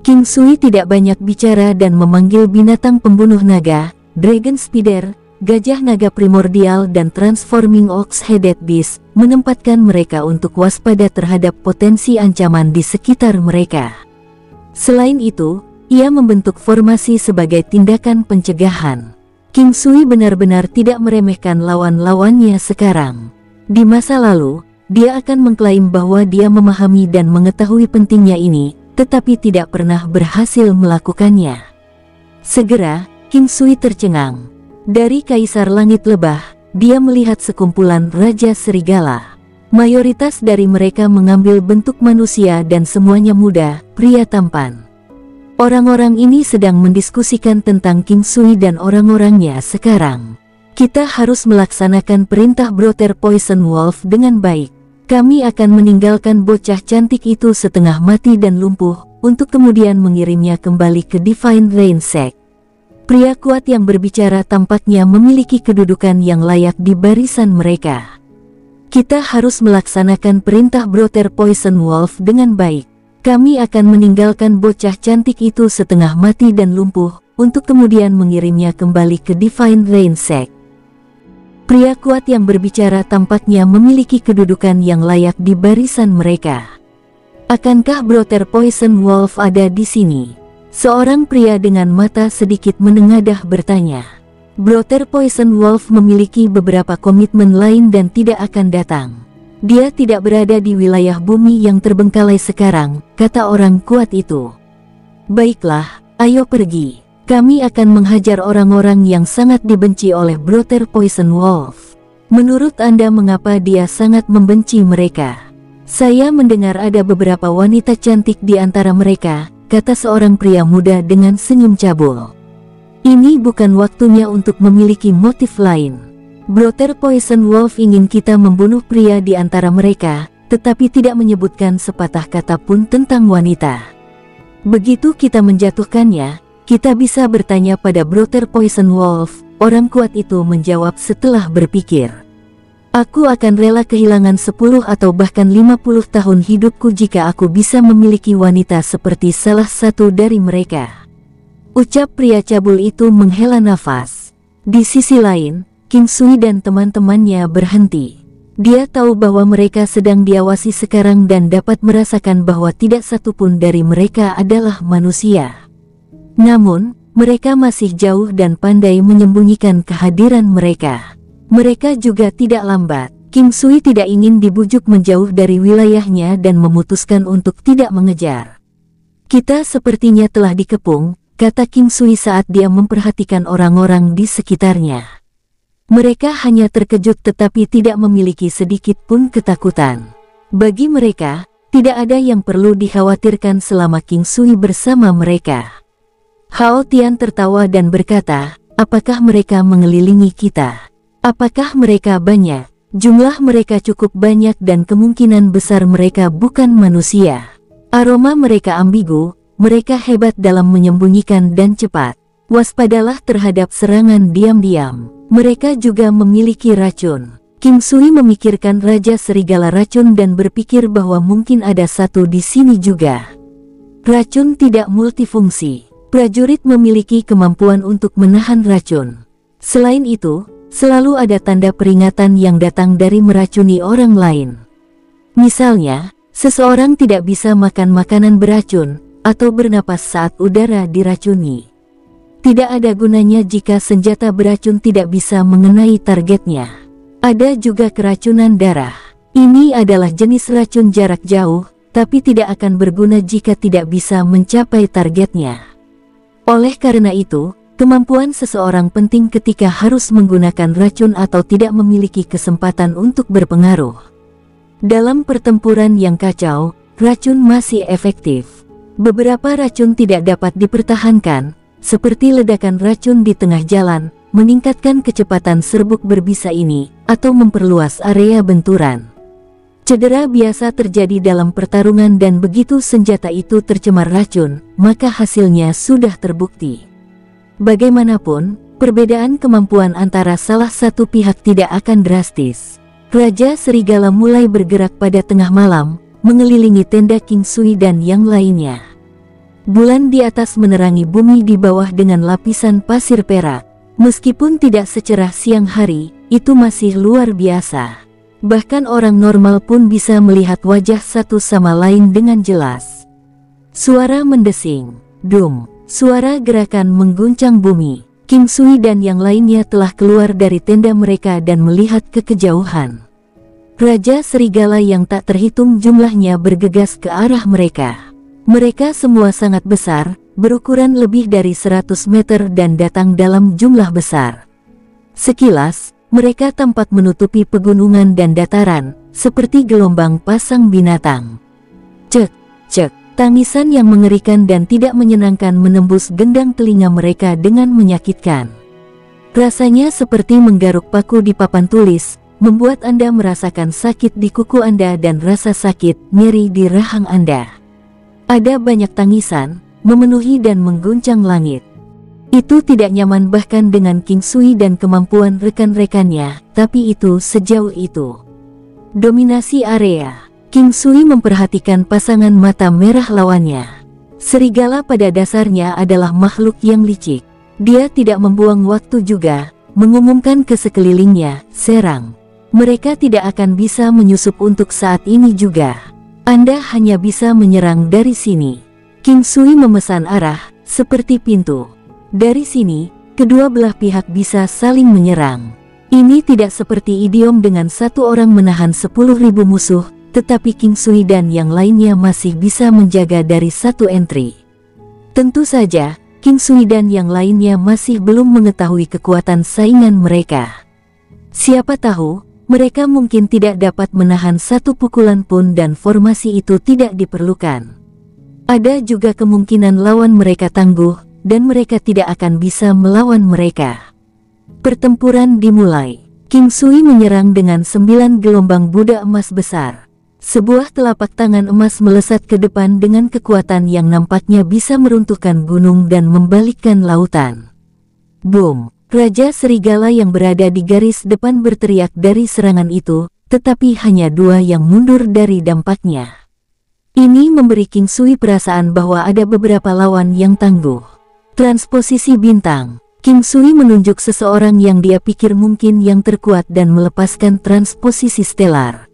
S1: King Sui tidak banyak bicara dan memanggil binatang pembunuh naga, Dragon Spider, gajah naga primordial dan Transforming Ox-Headed Beast, menempatkan mereka untuk waspada terhadap potensi ancaman di sekitar mereka. Selain itu, ia membentuk formasi sebagai tindakan pencegahan. King Sui benar-benar tidak meremehkan lawan-lawannya sekarang. Di masa lalu, dia akan mengklaim bahwa dia memahami dan mengetahui pentingnya ini, tetapi tidak pernah berhasil melakukannya. Segera, King Sui tercengang. Dari Kaisar Langit Lebah, dia melihat sekumpulan Raja Serigala. Mayoritas dari mereka mengambil bentuk manusia dan semuanya muda, pria tampan. Orang-orang ini sedang mendiskusikan tentang King Sui dan orang-orangnya sekarang. Kita harus melaksanakan perintah Brother Poison Wolf dengan baik. Kami akan meninggalkan bocah cantik itu setengah mati dan lumpuh, untuk kemudian mengirimnya kembali ke Divine Rain Sect. Pria kuat yang berbicara tampaknya memiliki kedudukan yang layak di barisan mereka. Kita harus melaksanakan perintah Brother Poison Wolf dengan baik. Kami akan meninggalkan bocah cantik itu setengah mati dan lumpuh, untuk kemudian mengirimnya kembali ke Divine Rain Sect. Pria kuat yang berbicara tampaknya memiliki kedudukan yang layak di barisan mereka. Akankah Brother Poison Wolf ada di sini? Seorang pria dengan mata sedikit menengadah bertanya. Brother Poison Wolf memiliki beberapa komitmen lain dan tidak akan datang. Dia tidak berada di wilayah bumi yang terbengkalai sekarang, kata orang kuat itu. Baiklah, ayo pergi. Kami akan menghajar orang-orang yang sangat dibenci oleh Brother Poison Wolf. Menurut Anda mengapa dia sangat membenci mereka? Saya mendengar ada beberapa wanita cantik di antara mereka, kata seorang pria muda dengan senyum cabul. Ini bukan waktunya untuk memiliki motif lain. Brother Poison Wolf ingin kita membunuh pria di antara mereka, tetapi tidak menyebutkan sepatah kata pun tentang wanita. Begitu kita menjatuhkannya, kita bisa bertanya pada Brother Poison Wolf, orang kuat itu menjawab setelah berpikir. Aku akan rela kehilangan 10 atau bahkan 50 tahun hidupku jika aku bisa memiliki wanita seperti salah satu dari mereka. Ucap pria cabul itu menghela nafas. Di sisi lain, King Sui dan teman-temannya berhenti. Dia tahu bahwa mereka sedang diawasi sekarang dan dapat merasakan bahwa tidak satupun dari mereka adalah manusia. Namun, mereka masih jauh dan pandai menyembunyikan kehadiran mereka. Mereka juga tidak lambat. King Sui tidak ingin dibujuk menjauh dari wilayahnya dan memutuskan untuk tidak mengejar. Kita sepertinya telah dikepung, kata King Sui saat dia memperhatikan orang-orang di sekitarnya. Mereka hanya terkejut tetapi tidak memiliki sedikit pun ketakutan. Bagi mereka, tidak ada yang perlu dikhawatirkan selama King Sui bersama mereka. Hao Tian tertawa dan berkata, apakah mereka mengelilingi kita? Apakah mereka banyak? Jumlah mereka cukup banyak dan kemungkinan besar mereka bukan manusia. Aroma mereka ambigu, mereka hebat dalam menyembunyikan dan cepat. Waspadalah terhadap serangan diam-diam. Mereka juga memiliki racun. King Sui memikirkan Raja Serigala Racun dan berpikir bahwa mungkin ada satu di sini juga. Racun tidak multifungsi. Prajurit memiliki kemampuan untuk menahan racun. Selain itu, selalu ada tanda peringatan yang datang dari meracuni orang lain. Misalnya, seseorang tidak bisa makan makanan beracun, atau bernapas saat udara diracuni. Tidak ada gunanya jika senjata beracun tidak bisa mengenai targetnya. Ada juga keracunan darah. Ini adalah jenis racun jarak jauh, tapi tidak akan berguna jika tidak bisa mencapai targetnya. Oleh karena itu, kemampuan seseorang penting ketika harus menggunakan racun atau tidak memiliki kesempatan untuk berpengaruh. Dalam pertempuran yang kacau, racun masih efektif. Beberapa racun tidak dapat dipertahankan, seperti ledakan racun di tengah jalan, meningkatkan kecepatan serbuk berbisa ini, atau memperluas area benturan. Cedera biasa terjadi dalam pertarungan dan begitu senjata itu tercemar racun, maka hasilnya sudah terbukti. Bagaimanapun, perbedaan kemampuan antara salah satu pihak tidak akan drastis. Raja Serigala mulai bergerak pada tengah malam, mengelilingi tenda King Sui dan yang lainnya. Bulan di atas menerangi bumi di bawah dengan lapisan pasir perak. Meskipun tidak secerah siang hari, itu masih luar biasa. Bahkan orang normal pun bisa melihat wajah satu sama lain dengan jelas. Suara mendesing, dum, suara gerakan mengguncang bumi. King Sui dan yang lainnya telah keluar dari tenda mereka dan melihat ke kejauhan. Raja Serigala yang tak terhitung jumlahnya bergegas ke arah mereka. Mereka semua sangat besar, berukuran lebih dari 100 meter dan datang dalam jumlah besar. Sekilas, mereka tampak menutupi pegunungan dan dataran, seperti gelombang pasang binatang. Cek, cek, tangisan yang mengerikan dan tidak menyenangkan menembus gendang telinga mereka dengan menyakitkan. Rasanya seperti menggaruk paku di papan tulis, membuat Anda merasakan sakit di kuku Anda dan rasa sakit, nyeri di rahang Anda. Ada banyak tangisan, memenuhi dan mengguncang langit. Itu tidak nyaman bahkan dengan King Sui dan kemampuan rekan-rekannya, tapi itu sejauh itu. Dominasi area. King Sui memperhatikan pasangan mata merah lawannya. Serigala pada dasarnya adalah makhluk yang licik. Dia tidak membuang waktu juga, mengumumkan ke sekelilingnya, serang. Mereka tidak akan bisa menyusup untuk saat ini juga. Anda hanya bisa menyerang dari sini. King Sui memesan arah, seperti pintu. Dari sini, kedua belah pihak bisa saling menyerang. Ini tidak seperti idiom dengan satu orang menahan 10.000 musuh, tetapi King Sui dan yang lainnya masih bisa menjaga dari satu entry. Tentu saja, King Sui dan yang lainnya masih belum mengetahui kekuatan saingan mereka. Siapa tahu, mereka mungkin tidak dapat menahan satu pukulan pun dan formasi itu tidak diperlukan. Ada juga kemungkinan lawan mereka tangguh, dan mereka tidak akan bisa melawan mereka. Pertempuran dimulai. King Sui menyerang dengan 9 gelombang budak emas besar. Sebuah telapak tangan emas melesat ke depan dengan kekuatan yang nampaknya bisa meruntuhkan gunung dan membalikkan lautan. Boom! Raja Serigala yang berada di garis depan berteriak dari serangan itu, tetapi hanya 2 yang mundur dari dampaknya. Ini memberi King Sui perasaan bahwa ada beberapa lawan yang tangguh. Transposisi bintang. King Sui menunjuk seseorang yang dia pikir mungkin yang terkuat dan melepaskan transposisi stelar.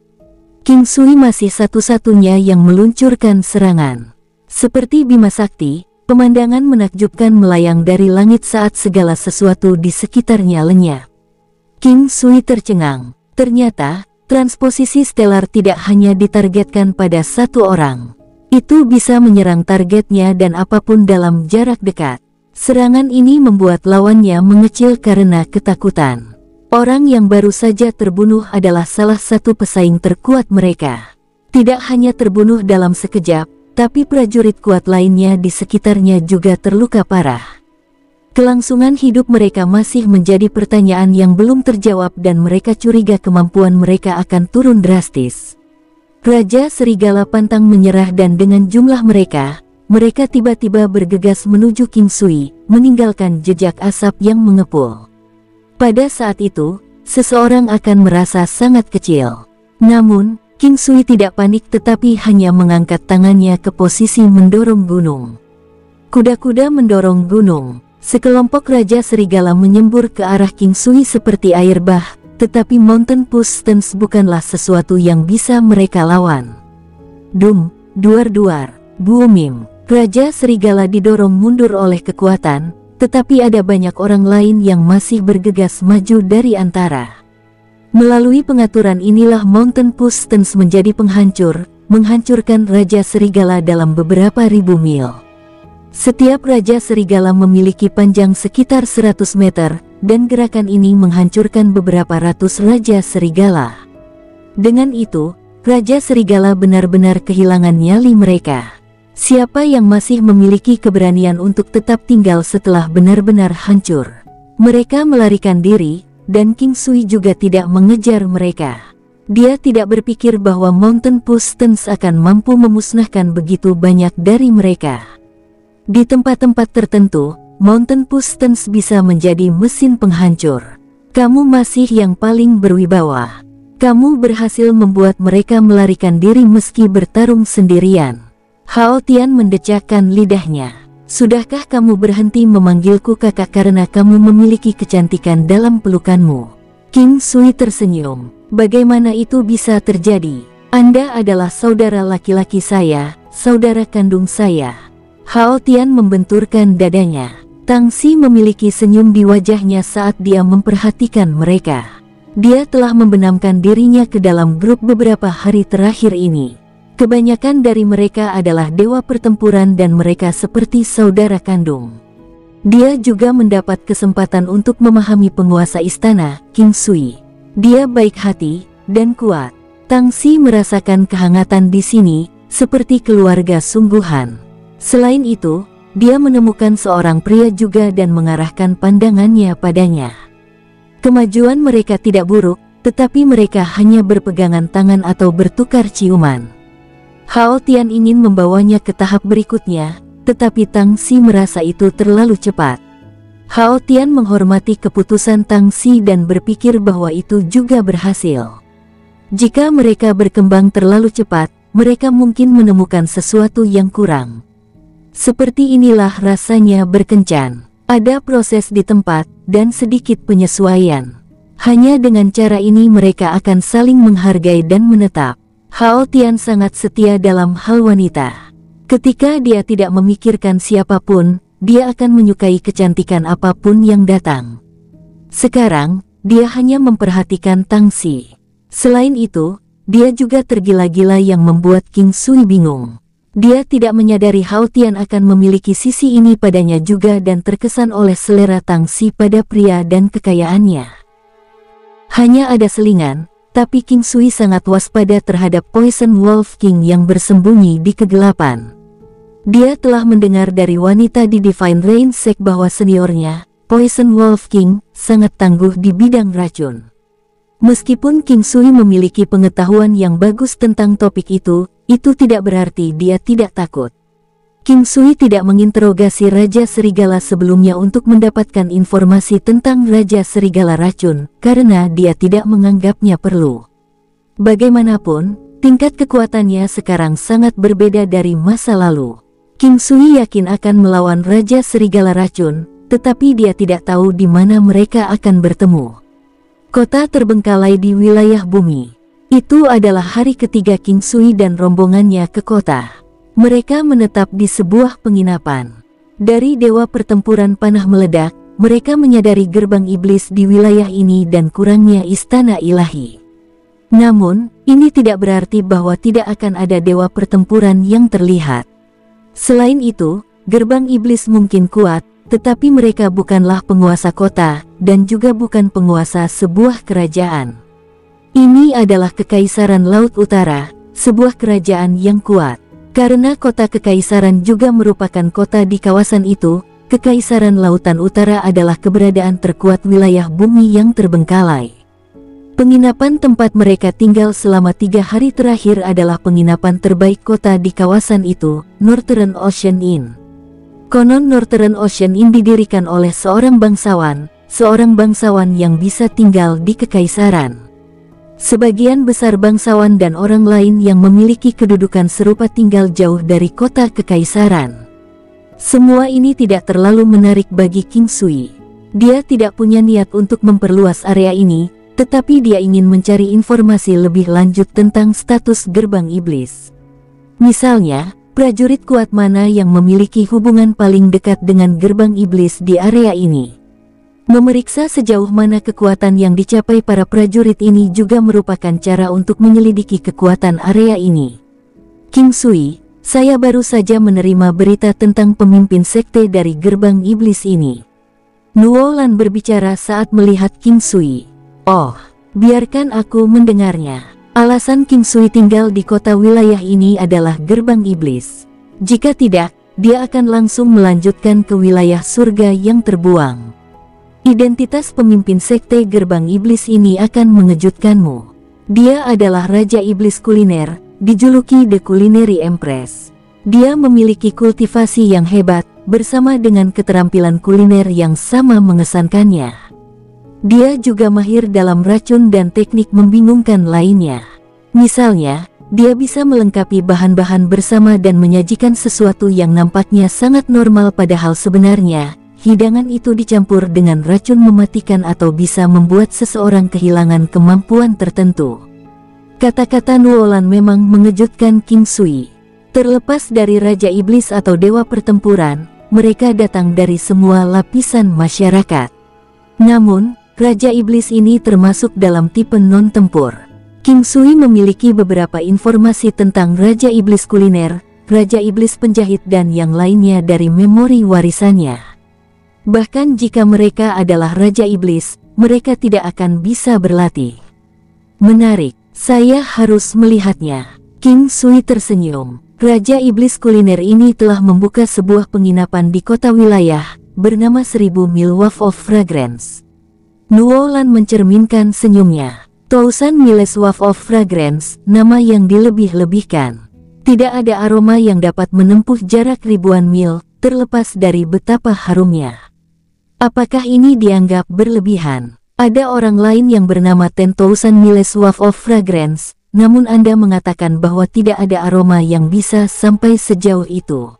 S1: King Sui masih satu-satunya yang meluncurkan serangan. Seperti Bima Sakti, pemandangan menakjubkan melayang dari langit saat segala sesuatu di sekitarnya lenyap. King Sui tercengang. Ternyata, transposisi stelar tidak hanya ditargetkan pada satu orang. Itu bisa menyerang targetnya dan apapun dalam jarak dekat. Serangan ini membuat lawannya mengecil karena ketakutan. Orang yang baru saja terbunuh adalah salah satu pesaing terkuat mereka. Tidak hanya terbunuh dalam sekejap, tapi prajurit kuat lainnya di sekitarnya juga terluka parah. Kelangsungan hidup mereka masih menjadi pertanyaan yang belum terjawab dan mereka curiga kemampuan mereka akan turun drastis. Raja Serigala pantang menyerah dan dengan jumlah mereka tiba-tiba bergegas menuju King Sui, meninggalkan jejak asap yang mengepul. Pada saat itu, seseorang akan merasa sangat kecil. Namun, King Sui tidak panik tetapi hanya mengangkat tangannya ke posisi mendorong gunung. Kuda-kuda mendorong gunung. Sekelompok Raja Serigala menyembur ke arah King Sui seperti air bah, tetapi Mountain Pustons bukanlah sesuatu yang bisa mereka lawan. Dum, duar-duar, boomim. Raja Serigala didorong mundur oleh kekuatan, tetapi ada banyak orang lain yang masih bergegas maju dari antara. Melalui pengaturan inilah Mountain Pustons menjadi penghancur, menghancurkan Raja Serigala dalam beberapa ribu mil. Setiap Raja Serigala memiliki panjang sekitar 100 meter, dan gerakan ini menghancurkan beberapa ratus Raja Serigala. Dengan itu, Raja Serigala benar-benar kehilangan nyali mereka. Siapa yang masih memiliki keberanian untuk tetap tinggal setelah benar-benar hancur? Mereka melarikan diri, dan King Sui juga tidak mengejar mereka. Dia tidak berpikir bahwa Mountain Pustons akan mampu memusnahkan begitu banyak dari mereka. Di tempat-tempat tertentu, Mountain Pustons bisa menjadi mesin penghancur. Kamu masih yang paling berwibawa. Kamu berhasil membuat mereka melarikan diri meski bertarung sendirian. Hao Tian mendecakkan lidahnya. Sudahkah kamu berhenti memanggilku kakak karena kamu memiliki kecantikan dalam pelukanmu? King Sui tersenyum. Bagaimana itu bisa terjadi? Anda adalah saudara laki-laki saya, saudara kandung saya. Hao Tian membenturkan dadanya. Tang Xi memiliki senyum di wajahnya saat dia memperhatikan mereka. Dia telah membenamkan dirinya ke dalam grup beberapa hari terakhir ini. Kebanyakan dari mereka adalah dewa pertempuran dan mereka seperti saudara kandung. Dia juga mendapat kesempatan untuk memahami penguasa istana, King Sui. Dia baik hati dan kuat. Tang Xi merasakan kehangatan di sini, seperti keluarga sungguhan. Selain itu, dia menemukan seorang pria juga dan mengarahkan pandangannya padanya. Kemajuan mereka tidak buruk, tetapi mereka hanya berpegangan tangan atau bertukar ciuman. Hao Tian ingin membawanya ke tahap berikutnya, tetapi Tang Xi merasa itu terlalu cepat. Hao Tian menghormati keputusan Tang Xi dan berpikir bahwa itu juga berhasil. Jika mereka berkembang terlalu cepat, mereka mungkin menemukan sesuatu yang kurang. Seperti inilah rasanya berkencan. Ada proses di tempat, dan sedikit penyesuaian. Hanya dengan cara ini mereka akan saling menghargai dan menetap. Hao Tian sangat setia dalam hal wanita. Ketika dia tidak memikirkan siapapun, dia akan menyukai kecantikan apapun yang datang. Sekarang, dia hanya memperhatikan Tang Xi. Selain itu, dia juga tergila-gila yang membuat King Sui bingung. Dia tidak menyadari Hao Tian akan memiliki sisi ini padanya juga dan terkesan oleh selera Tang Xi pada pria dan kekayaannya. Hanya ada selingan, tapi King Sui sangat waspada terhadap Poison Wolf King yang bersembunyi di kegelapan. Dia telah mendengar dari wanita di Divine Rain Sect bahwa seniornya, Poison Wolf King, sangat tangguh di bidang racun. Meskipun King Sui memiliki pengetahuan yang bagus tentang topik itu tidak berarti dia tidak takut. King Sui tidak menginterogasi Raja Serigala sebelumnya untuk mendapatkan informasi tentang Raja Serigala racun, karena dia tidak menganggapnya perlu. Bagaimanapun, tingkat kekuatannya sekarang sangat berbeda dari masa lalu. King Sui yakin akan melawan Raja Serigala racun, tetapi dia tidak tahu di mana mereka akan bertemu. Kota terbengkalai di wilayah bumi. Itu adalah hari ketiga King Sui dan rombongannya ke kota. Mereka menetap di sebuah penginapan. Dari dewa pertempuran panah meledak, mereka menyadari gerbang iblis di wilayah ini dan kurangnya istana ilahi. Namun, ini tidak berarti bahwa tidak akan ada dewa pertempuran yang terlihat. Selain itu, gerbang iblis mungkin kuat, tetapi mereka bukanlah penguasa kota, dan juga bukan penguasa sebuah kerajaan. Ini adalah Kekaisaran Laut Utara, sebuah kerajaan yang kuat. Karena kota Kekaisaran juga merupakan kota di kawasan itu, Kekaisaran Lautan Utara adalah keberadaan terkuat wilayah bumi yang terbengkalai. Penginapan tempat mereka tinggal selama 3 hari terakhir adalah penginapan terbaik kota di kawasan itu, Northern Ocean Inn. Konon Northern Ocean Inn didirikan oleh seorang bangsawan yang bisa tinggal di Kekaisaran. Sebagian besar bangsawan dan orang lain yang memiliki kedudukan serupa tinggal jauh dari kota Kekaisaran. Semua ini tidak terlalu menarik bagi King Sui. Dia tidak punya niat untuk memperluas area ini, tetapi dia ingin mencari informasi lebih lanjut tentang status gerbang iblis. Misalnya, prajurit kuat mana yang memiliki hubungan paling dekat dengan gerbang iblis di area ini. Memeriksa sejauh mana kekuatan yang dicapai para prajurit ini juga merupakan cara untuk menyelidiki kekuatan area ini. King Sui, saya baru saja menerima berita tentang pemimpin sekte dari gerbang iblis ini. Nuo Lan berbicara saat melihat King Sui. Oh, biarkan aku mendengarnya. Alasan King Sui tinggal di kota wilayah ini adalah gerbang iblis. Jika tidak, dia akan langsung melanjutkan ke wilayah surga yang terbuang. Identitas pemimpin sekte gerbang iblis ini akan mengejutkanmu. Dia adalah Raja Iblis Kuliner, dijuluki The Culinary Empress. Dia memiliki kultivasi yang hebat, bersama dengan keterampilan kuliner yang sama mengesankannya. Dia juga mahir dalam racun dan teknik membingungkan lainnya. Misalnya, dia bisa melengkapi bahan-bahan bersama dan menyajikan sesuatu yang nampaknya sangat normal padahal sebenarnya, hidangan itu dicampur dengan racun mematikan atau bisa membuat seseorang kehilangan kemampuan tertentu. Kata-kata Nuolan memang mengejutkan King Sui. Terlepas dari Raja Iblis atau Dewa Pertempuran, mereka datang dari semua lapisan masyarakat. Namun, Raja Iblis ini termasuk dalam tipe non-tempur. King Sui memiliki beberapa informasi tentang Raja Iblis Kuliner, Raja Iblis Penjahit dan yang lainnya dari memori warisannya. Bahkan jika mereka adalah Raja Iblis, mereka tidak akan bisa berlatih. Menarik, saya harus melihatnya. King Sui tersenyum. Raja Iblis Kuliner ini telah membuka sebuah penginapan di kota wilayah, bernama 1000 Mil Wave of Fragrance. Nuolan mencerminkan senyumnya. Thousand Miles Wave of Fragrance, nama yang dilebih-lebihkan. Tidak ada aroma yang dapat menempuh jarak ribuan mil, terlepas dari betapa harumnya. Apakah ini dianggap berlebihan? Ada orang lain yang bernama 10,000 Miles Wave of Fragrance, namun Anda mengatakan bahwa tidak ada aroma yang bisa sampai sejauh itu.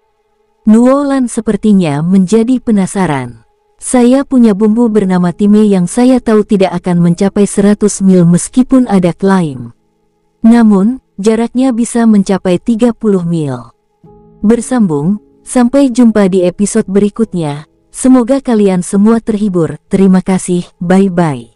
S1: Nuolan sepertinya menjadi penasaran. Saya punya bumbu bernama Time yang saya tahu tidak akan mencapai 100 mil meskipun ada klaim. Namun, jaraknya bisa mencapai 30 mil. Bersambung, sampai jumpa di episode berikutnya. Semoga kalian semua terhibur. Terima kasih, bye-bye.